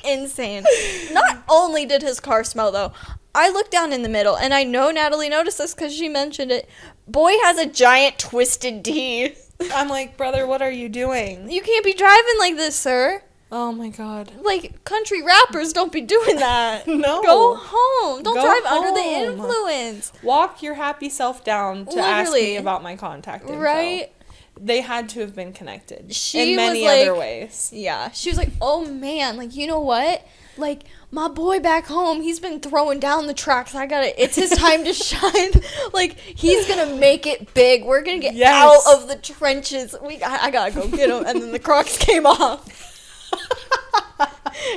Insane. Not only did his car smell, though, I looked down in the middle, and I know Natalie noticed this because she mentioned it. Boy has a giant twisted D. I'm like, brother, what are you doing? You can't be driving like this, sir. Oh, my God. Like, country rappers don't be doing that. No. Go home. Don't drive under the influence. Walk your happy self down to ask me about my contact info. Right? They had to have been connected in many other ways. Yeah. She was like, oh, man. Like, you know what? Like, my boy back home, he's been throwing down the tracks. It's his time to shine. Like, he's going to make it big. We're going to get out of the trenches. I got to go get him. And then the Crocs came off.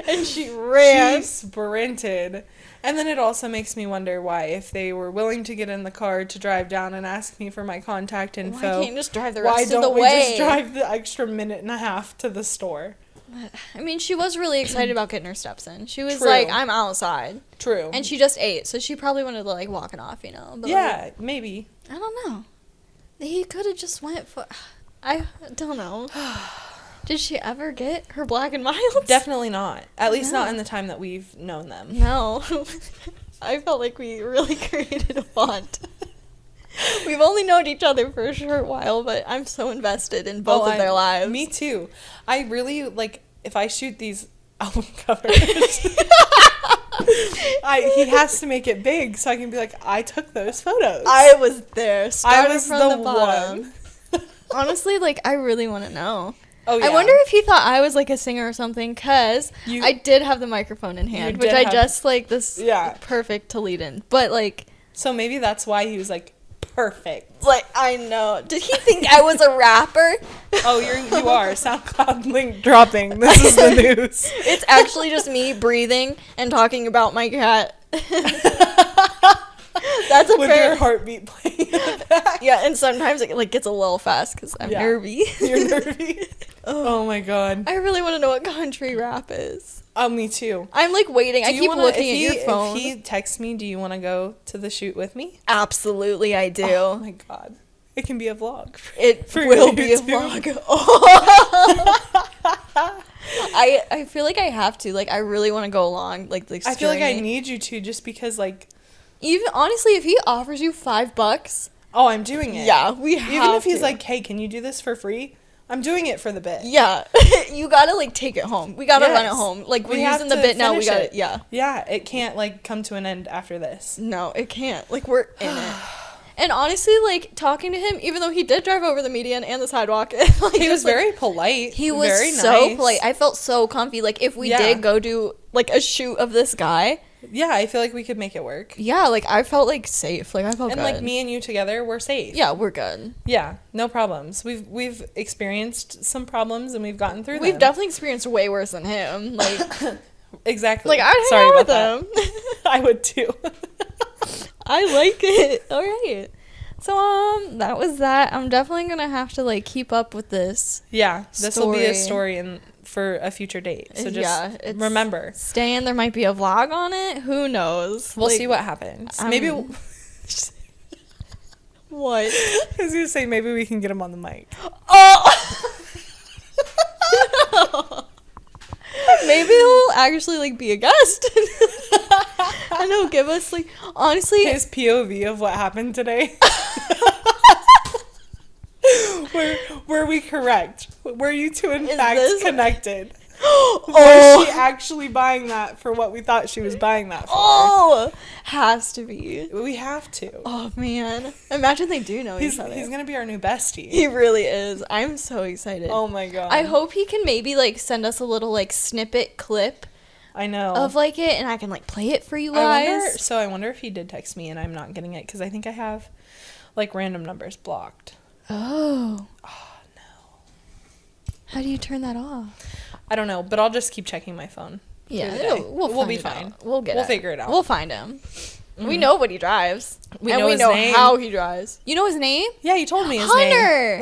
And she ran. She sprinted. And then it also makes me wonder why, if they were willing to get in the car to drive down and ask me for my contact info, why can't you just drive the rest of the way? Why don't we just drive the extra minute and a half to the store? I mean, she was really excited about getting her steps in. She was like, I'm outside. True. And she just ate, so she probably wanted to, like, walk it off, you know? But yeah, like, maybe. I don't know. He could have just went for... I don't know. Did she ever get her Black and Milds? Definitely not. At least not in the time that we've known them. No. I felt like we really created a bond. We've only known each other for a short while, but I'm so invested in both of their lives. Me too. I really, like, if I shoot these album covers, he has to make it big so I can be like, I took those photos. I was there. I was from the bottom. Honestly, like, I really want to know. Oh, yeah. I wonder if he thought I was, like, a singer or something, because I did have the microphone in hand, which I just, like, this perfect to lead in. But, like... So maybe that's why he was, like, perfect. Like, I know. Did he think I was a rapper? Oh, you are. SoundCloud link dropping. This is the news. It's actually just me breathing and talking about my cat. That's with your heartbeat playing in the back. Yeah, and sometimes it, like, gets a little fast because I'm nervy. You're nervy? Oh, my God. I really want to know what country rap is. Oh, me too. I'm, like, waiting. I keep looking at your phone. If he texts me, do you want to go to the shoot with me? Absolutely, I do. Oh, my God. It can be a vlog. It will be a vlog. Oh. I feel like I have to. Like, I really want to go along. Like, I feel like I need you to, just because, like... Even, honestly, if he offers you $5... Oh, I'm doing it. Yeah, we have Even if he's like, hey, can you do this for free? I'm doing it for the bit. Yeah. You gotta, like, take it home. We gotta run it home. Like, we're using the bit now. We gotta, Yeah, it can't, like, come to an end after this. No, it can't. Like, we're in it. And honestly, like, talking to him, even though he did drive over the median and the sidewalk. Like, he was very polite. He was very so nice. polite. I felt so comfy. Like, if we did go do, like, a shoot of this guy. Yeah, I feel like we could make it work. Yeah, like, I felt, like, safe. Like, I felt good. And, like, me and you together, we're safe. Yeah, we're good. Yeah, no problems. We've experienced some problems, and we've gotten through them. We've definitely experienced way worse than him. Like... Exactly. Like, I'd hang out with him. I would, too. I like it. All right. So, that was that. I'm definitely going to have to, like, keep up with this. Yeah, this will be a story for a future date. So just remember. Stay in. There might be a vlog on it. Who knows? We'll see what happens. Maybe... What? I was going to say, maybe we can get him on the mic. Oh! Maybe he'll actually, like, be a guest. And he'll give us, like, honestly. His POV of what happened today. Were we correct? Were you two in fact connected? Was she actually buying that for what we thought she was buying that for? Oh, has to be. We have to. Oh, man. Imagine they do know each other. He's going to be our new bestie. He really is. I'm so excited. Oh, my God. I hope he can maybe, like, send us a little, like, snippet clip. I know. Of, like, it, and I can, like, play it for you guys. I wonder if he did text me and I'm not getting it, because I think I have, like, random numbers blocked. Oh. Oh, no. How do you turn that off? I don't know, but I'll just keep checking my phone. Yeah, we'll be fine. We'll figure it out. We'll find him. Mm-hmm. We know what he drives. We know his name. How he drives. You know his name? Yeah, you told me his Hunter. name.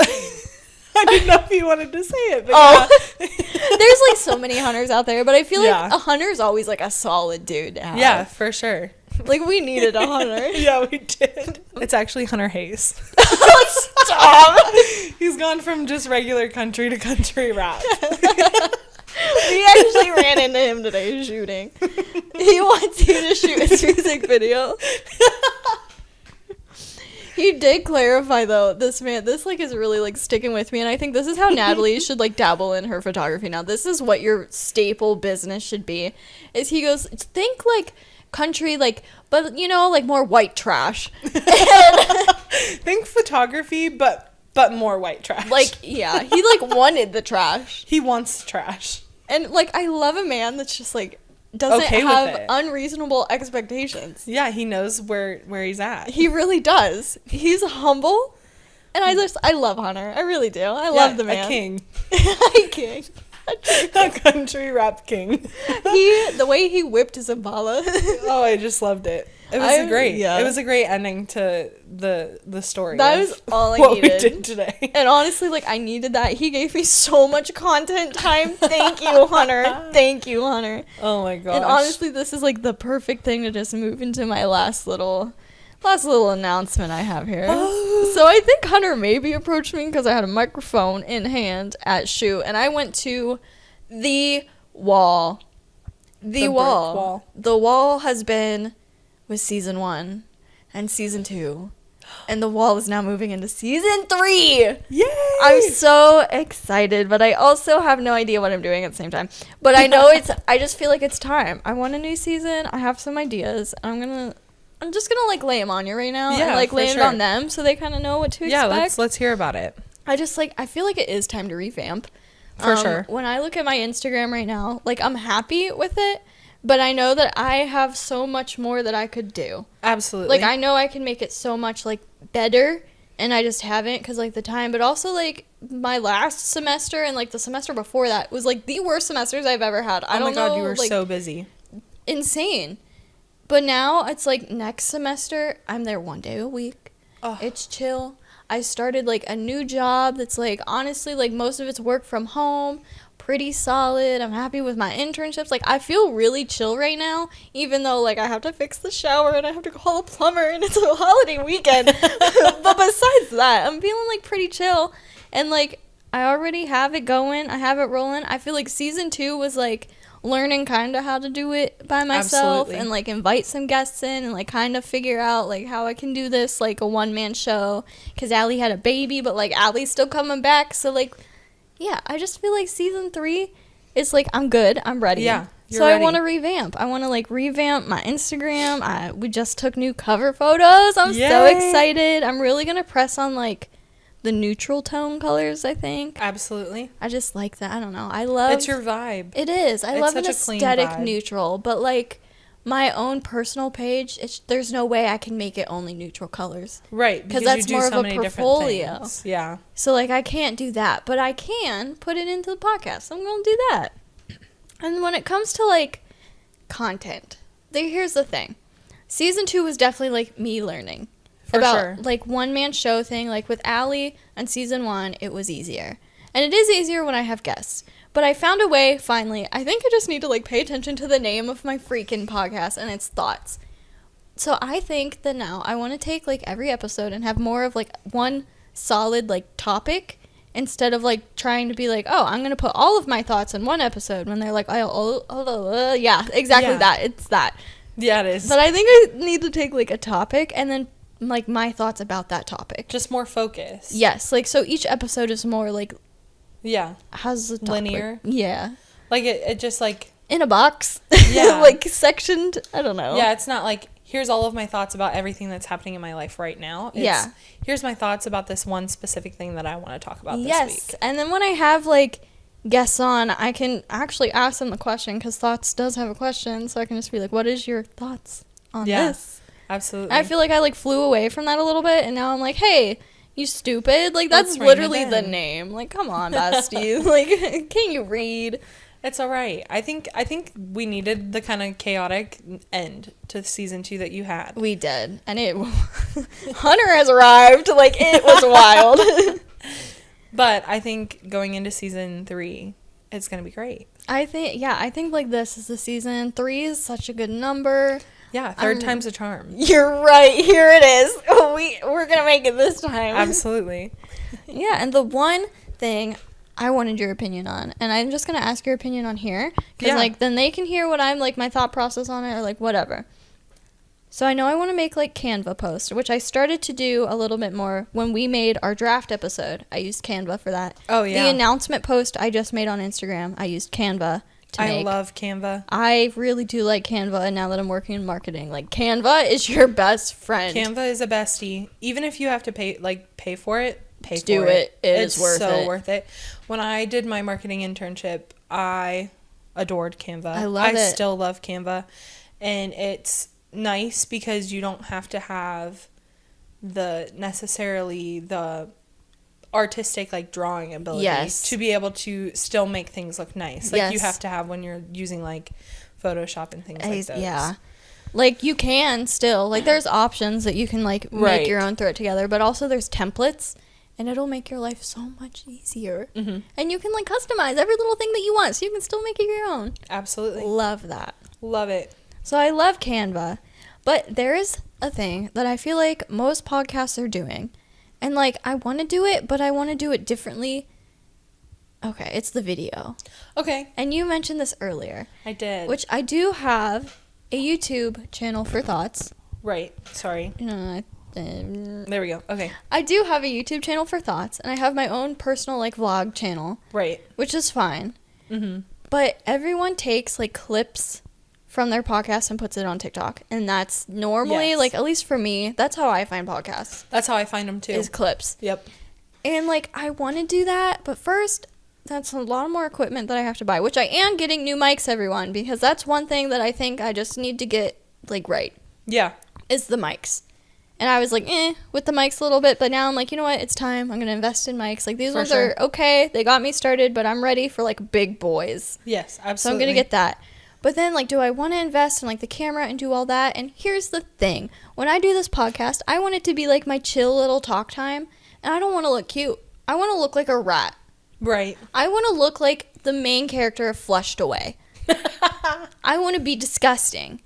I didn't know if you wanted to say it, but yeah. There's like so many Hunters out there, but I feel like a Hunter is always like a solid dude to have. Yeah, for sure. Like we needed a Hunter. Yeah, we did. It's actually Hunter Hayes. Stop. He's gone from just regular country to country rap. We actually ran into him today shooting. He wants you to shoot his music video. He did clarify though, this like is really like sticking with me, and I think this is how Natalie should like dabble in her photography now. This is what your staple business should be. Is he goes, think like country, like, but you know, like more white trash. Think photography, but more white trash. Like, yeah, he like wanted the trash. He wants trash. And like I love a man that's just like doesn't have unreasonable expectations. Yeah, he knows where he's at. He really does. He's humble, and I love Hunter. I really do. I love the man. A king. A king. A country rap king. The way he whipped his Impala. Oh, I just loved it. It was great. Yeah. It was a great ending to the story. That was all I needed. What we did today. And honestly, like I needed that. He gave me so much content time. Thank you, Hunter. Thank you, Hunter. Oh my gosh. And honestly, this is like the perfect thing to just move into my last little announcement I have here. So I think Hunter maybe approached me because I had a microphone in hand at Shoot, and I went to the wall. The wall. The wall has been with season 1 and season 2, and the wall is now moving into season 3. Yay! I'm so excited, but I also have no idea what I'm doing at the same time. But I know I just feel like it's time. I want a new season. I have some ideas. I'm just gonna like lay them on you right now, and like lay it on them so they kind of know what to expect. Yeah, let's hear about it. I feel like it is time to revamp. For sure. When I look at my Instagram right now, like I'm happy with it, but I know that I have so much more that I could do. Absolutely. Like I know I can make it so much like better, and I just haven't because like the time. But also like my last semester and like the semester before that was like the worst semesters I've ever had. I don't know. Oh my God, you were like, so busy. Insane. But now it's like next semester, I'm there 1 day a week. Oh. It's chill. I started like a new job that's like honestly like most of it's work from home. Pretty solid. I'm happy with my internships. Like I feel really chill right now, even though like I have to fix the shower and I have to call a plumber and it's a holiday weekend. But besides that, I'm feeling like pretty chill, and like I already have it going. I have it rolling. I feel like season 2 was like learning kind of how to do it by myself. Absolutely. And like invite some guests in and like kind of figure out like how I can do this like a one-man show, because Allie had a baby, but like Allie's still coming back, so like yeah, I just feel like season 3 is like I'm good, I'm ready. Yeah, so ready. I want to revamp. I want to like revamp my Instagram. We just took new cover photos. I'm so excited. I'm really gonna press on like the neutral tone colors, I think. Absolutely. I just like that. I don't know. I love... It's your vibe. It is. I love an aesthetic neutral, but like my own personal page, there's no way I can make it only neutral colors. Right. Because that's more of a portfolio. Yeah. So like I can't do that, but I can put it into the podcast. So I'm going to do that. And when it comes to like content, here's the thing. Season 2 was definitely like me learning. For about sure. Like one-man show thing. Like with Allie on season 1, it was easier. And it is easier when I have guests. But I found a way, finally. I think I just need to like pay attention to the name of my freaking podcast and its thoughts. So I think that now I want to take like every episode and have more of like one solid like topic, instead of like trying to be like, oh, I'm going to put all of my thoughts in one episode when they're like, yeah, exactly. Yeah. It's that. Yeah, it is. But I think I need to take, like, a topic and then, like, my thoughts about that topic. Just more focus. Yes, like, so each episode is more, like, yeah, has a topic. Linear. Yeah. Like, it just, like... In a box. Yeah. Like, sectioned. I don't know. Yeah, it's not like, here's all of my thoughts about everything that's happening in my life right now. It's, here's my thoughts about this one specific thing that I want to talk about this week. Yes, and then when I have, like, guests on, I can actually ask them the question, because Thoughts does have a question, so I can just be like, what is your thoughts on this? Absolutely. I feel like I, like, flew away from that a little bit, and now I'm like, hey, you stupid. Like, that's literally the name. Like, come on, bestie. Like, can you read? It's all right. I think we needed the kind of chaotic end to season 2 that you had. We did. And Hunter has arrived. Like, it was wild. But I think going into season 3, it's going to be great. I think, like, this is the season. 3 is such a good number. Yeah, third time's a charm. You're right. Here it is. We're going to make it this time. Absolutely. Yeah, and the one thing I wanted your opinion on, and I'm just going to ask your opinion on here, because, like, then they can hear what I'm, like, my thought process on it, or, like, whatever. So I know I want to make, like, Canva posts, which I started to do a little bit more when we made our draft episode. I used Canva for that. Oh, yeah. The announcement post I just made on Instagram, I used Canva to make. I love Canva. I really do like Canva, and now that I'm working in marketing, like, Canva is your best friend. Canva is a bestie. Even if you have to pay for it, do it. It's worth it. It's so worth it. When I did my marketing internship, I adored Canva. I still love Canva. And it's nice because you don't have to have necessarily the artistic, like, drawing ability to be able to still make things look nice. Like, you have to have when you're using, like, Photoshop and things like those. Yeah. Like, you can still. Like, there's options that you can, like, make your own, throw it together. But also there's templates. And it'll make your life so much easier. Mm-hmm. And you can, like, customize every little thing that you want, so you can still make it your own. Absolutely. Love that. Love it. So I love Canva. But there is a thing that I feel like most podcasts are doing. And, like, I want to do it, but I want to do it differently. Okay, it's the video. Okay. And you mentioned this earlier. I did. Which I do have a YouTube channel for Thoughts. Right. Sorry. There we go. Okay. I do have a YouTube channel for Thoughts, and I have my own personal, like, vlog channel. Right. Which is fine. Mm-hmm. But everyone takes, like, clips from their podcast and puts it on TikTok. And that's normally, like, at least for me, that's how I find podcasts. That's how I find them, too. Is clips. Yep. And, like, I want to do that, but first, that's a lot more equipment that I have to buy, which I am getting new mics, everyone, because that's one thing that I think I just need to get, like, right. Yeah. Is the mics. And I was like, with the mics a little bit, but now I'm like, you know what, it's time. I'm going to invest in mics. Like, these ones are okay. They got me started, but I'm ready for, like, big boys. Yes, absolutely. So I'm going to get that. But then, like, do I want to invest in, like, the camera and do all that? And here's the thing. When I do this podcast, I want it to be, like, my chill little talk time. And I don't want to look cute. I want to look like a rat. Right. I want to look like the main character of Flushed Away. I want to be disgusting.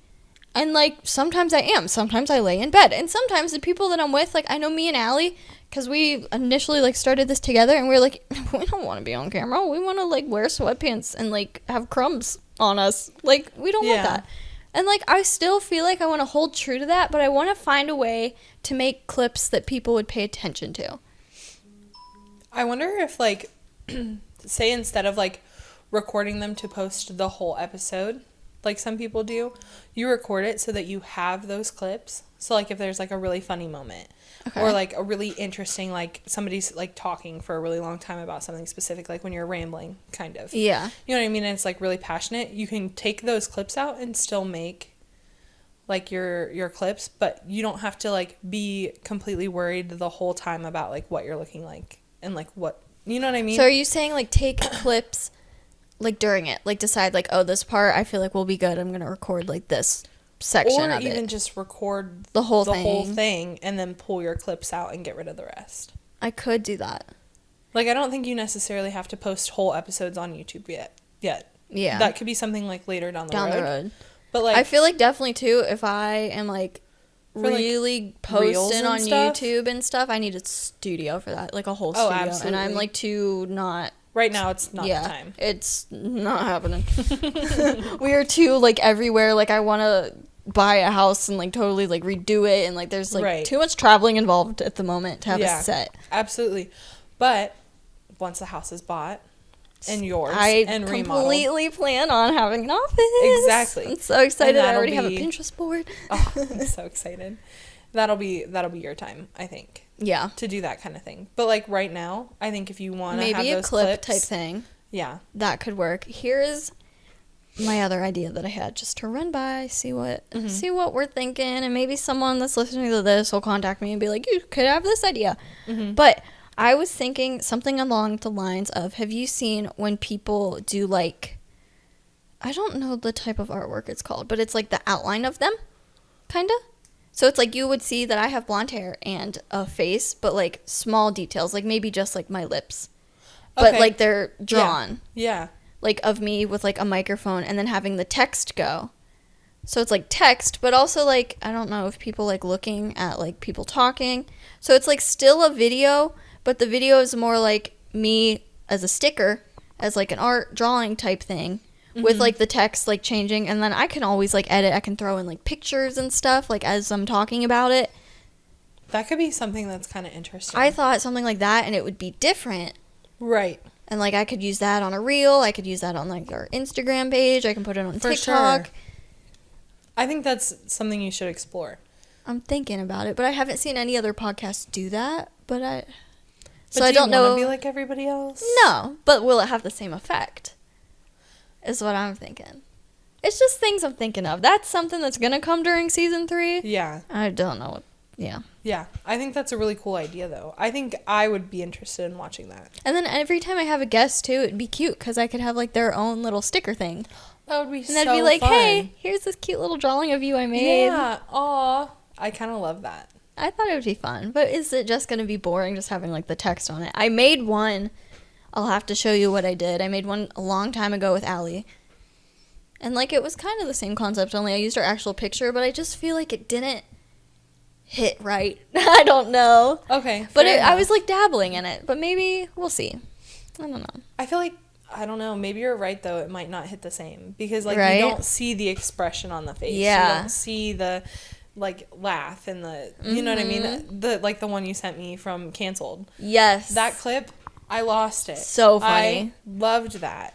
And, like, sometimes I am. Sometimes I lay in bed. And sometimes the people that I'm with, like, I know me and Allie, because we initially, like, started this together, and we were like, we don't want to be on camera. We want to, like, wear sweatpants and, like, have crumbs on us. Like, we don't want that. And, like, I still feel like I want to hold true to that, but I want to find a way to make clips that people would pay attention to. I wonder if, like, say instead of, like, recording them to post the whole episode, like some people do, you record it so that you have those clips. So, like, if there's, like, a really funny moment or, like, a really interesting, like, somebody's, like, talking for a really long time about something specific, like when you're rambling, kind of. Yeah. You know what I mean? And it's, like, really passionate. You can take those clips out and still make, like, your clips, but you don't have to, like, be completely worried the whole time about, like, what you're looking like and, like, what, you know what I mean? So are you saying, like, take clips, like, during it? Like, decide, like, oh, this part I feel like will be good. I'm going to record, like, this section of it. Or even just record the whole thing and then pull your clips out and get rid of the rest. I could do that. Like, I don't think you necessarily have to post whole episodes on YouTube yet. Yeah. That could be something, like, later down the road. But, like, I feel like definitely, too, if I am, like, really, like, posting on YouTube and stuff, I need a studio for that. Like, a whole studio. Absolutely. And I'm, like, too not... Right now, it's not the time. It's not happening. We are too, like, everywhere. Like, I want to buy a house and like totally like redo it, and like there's like too much traveling involved at the moment to have a set. Absolutely. But once the house is bought and yours and remodeled, I completely plan on having an office. Exactly. I'm so excited. I already have a Pinterest board. Oh, I'm so excited. That'll be your time, I think. Yeah. To do that kind of thing. But like right now, I think if you want to have maybe those a clip clips, type thing. Yeah. That could work. Here's my other idea that I had, just to run by, see what we're thinking, and maybe someone that's listening to this will contact me and be like, you could have this idea. But I was thinking something along the lines of, have you seen when people do like, I don't know the type of artwork it's called, but it's like the outline of them, kind of. So it's like you would see that I have blonde hair and a face, but like small details, like maybe just like my lips. But like they're drawn. Yeah. Like of me with like a microphone, and then having the text go. So it's like text, but also like, I don't know if people like looking at like people talking. So it's like still a video, but the video is more like me as a sticker, as like an art drawing type thing. With like the text like changing, and then I can always like edit. I can throw in like pictures and stuff like as I'm talking about it. That could be something that's kind of interesting. I thought something like that, and it would be different. Right. And like I could use that on a reel. I could use that on like our Instagram page. I can put it on For TikTok. Sure. I think that's something you should explore. I'm thinking about it, but I haven't seen any other podcasts do that. But I don't know. Do you want to be like everybody else? No, but will it have the same effect? Is what I'm thinking. It's just things I'm thinking of. That's something that's going to come during season 3. Yeah. I don't know. Yeah. Yeah. I think that's a really cool idea, though. I think I would be interested in watching that. And then every time I have a guest, too, it'd be cute because I could have, like, their own little sticker thing. That would be so fun. And they'd be like, hey, here's this cute little drawing of you I made. Yeah. Aw. I kind of love that. I thought it would be fun. But is it just going to be boring just having, like, the text on it? I made one. I'll have to show you what I did. I made one a long time ago with Allie. And, like, it was kind of the same concept, only I used her actual picture, but I just feel like it didn't hit right. I don't know. Okay. But I was, like, dabbling in it. But maybe we'll see. I don't know. I feel like, I don't know, maybe you're right, though. It might not hit the same. Because, like, right? You don't see the expression on the face. Yeah. You don't see the, like, laugh and the, you know what I mean? The one you sent me from Canceled. Yes. That clip, I lost it. So funny. I loved that.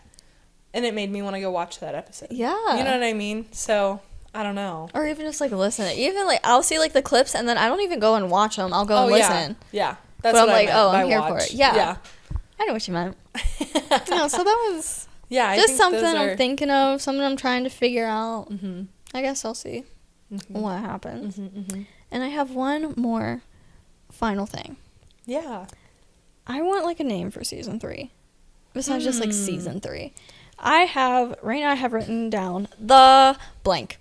And it made me want to go watch that episode. Yeah. You know what I mean? So, I don't know. Or even just, like, listen. Even, like, I'll see, like, the clips, and then I don't even go and watch them. I'll go and listen. Yeah. That's but what I'm like, I'm here watch. for it. Yeah. I know what you meant. No, so that was I just something I'm thinking of, something I'm trying to figure out. Mm-hmm. I guess I'll see what happens. Mm-hmm. And I have one more final thing. Yeah. I want, like, a name for season 3. Besides just, like, season 3. I have written down the blank.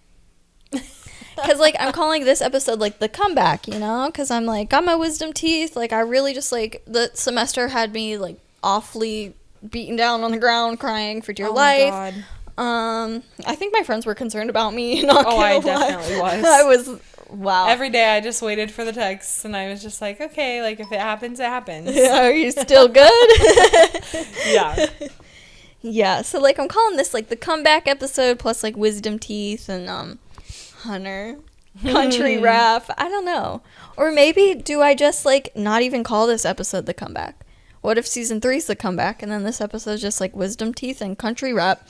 Because, like, I'm calling this episode, like, the comeback, you know? Because I'm, like, got my wisdom teeth. Like, I really just, like, the semester had me, like, awfully beaten down on the ground crying for dear life. God. I think my friends were concerned about me. Not gonna I lie. definitely was. I was, wow. Every day I just waited for the texts, and I was just like, okay, like, if it happens, it happens. Are you still good? Yeah. Yeah, so, like, I'm calling this, like, the comeback episode plus, like, wisdom teeth and, Hunter, country rap. I don't know. Or maybe do I just, like, not even call this episode the comeback? What if season 3's the comeback, and then this episode's just, like, wisdom teeth and country rap?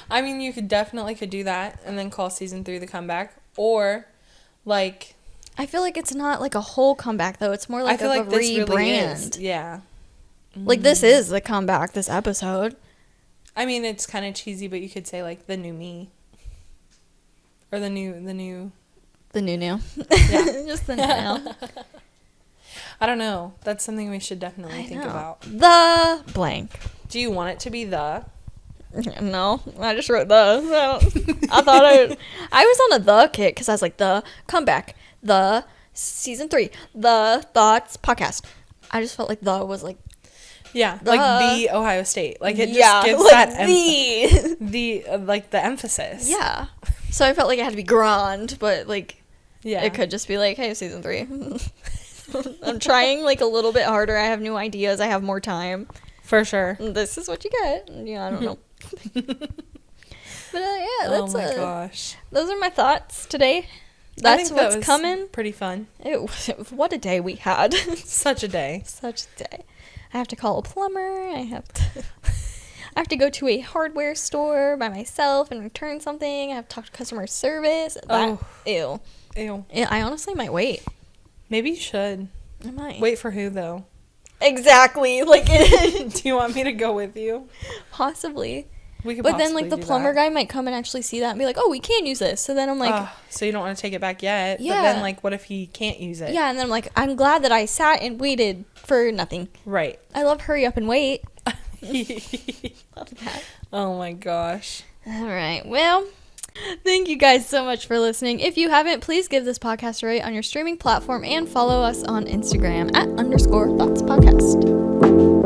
I mean, you could do that, and then call season 3 the comeback. Or, like... I feel like it's not, like, a whole comeback, though. It's more like a rebrand. Really is. Yeah. Like, this is the comeback, this episode. I mean, it's kind of cheesy, but you could say, like, the new me. Or the new. The new. Yeah. Just the new. I don't know. That's something we should definitely think about. The blank. Do you want it to be the? No, I just wrote the. I thought I was on a the kick because I was like, the comeback, the season 3, the thoughts podcast. I just felt like the was like. Yeah, like the Ohio State. Like, it just gives like that the emphasis. Yeah. So I felt like it had to be grand, but, like, yeah, it could just be like, hey, season 3. I'm trying, like, a little bit harder. I have new ideas. I have more time. For sure. This is what you get. Yeah, I don't know. But yeah, Oh my gosh. Those are my thoughts today. That's what's coming. Pretty fun. What a day we had. Such a day. Such a day. I have to call a plumber. I have to go to a hardware store by myself and return something. I have to talk to customer service. Ew. Yeah, I honestly might wait. Maybe you should. I might. Wait for who, though? Exactly. Like, do you want me to go with you? Possibly. We could But then, like, the plumber guy might come and actually see that and be like, oh, we can use this. So then I'm like... so you don't want to take it back yet? Yeah. But then, like, what if he can't use it? Yeah, and then I'm like, I'm glad that I sat and waited for nothing. Right. I love hurry up and wait. Love that. Oh, my gosh. All right. Well, thank you guys so much for listening. If you haven't, please give this podcast a rate on your streaming platform and follow us on Instagram @_thoughtspodcast.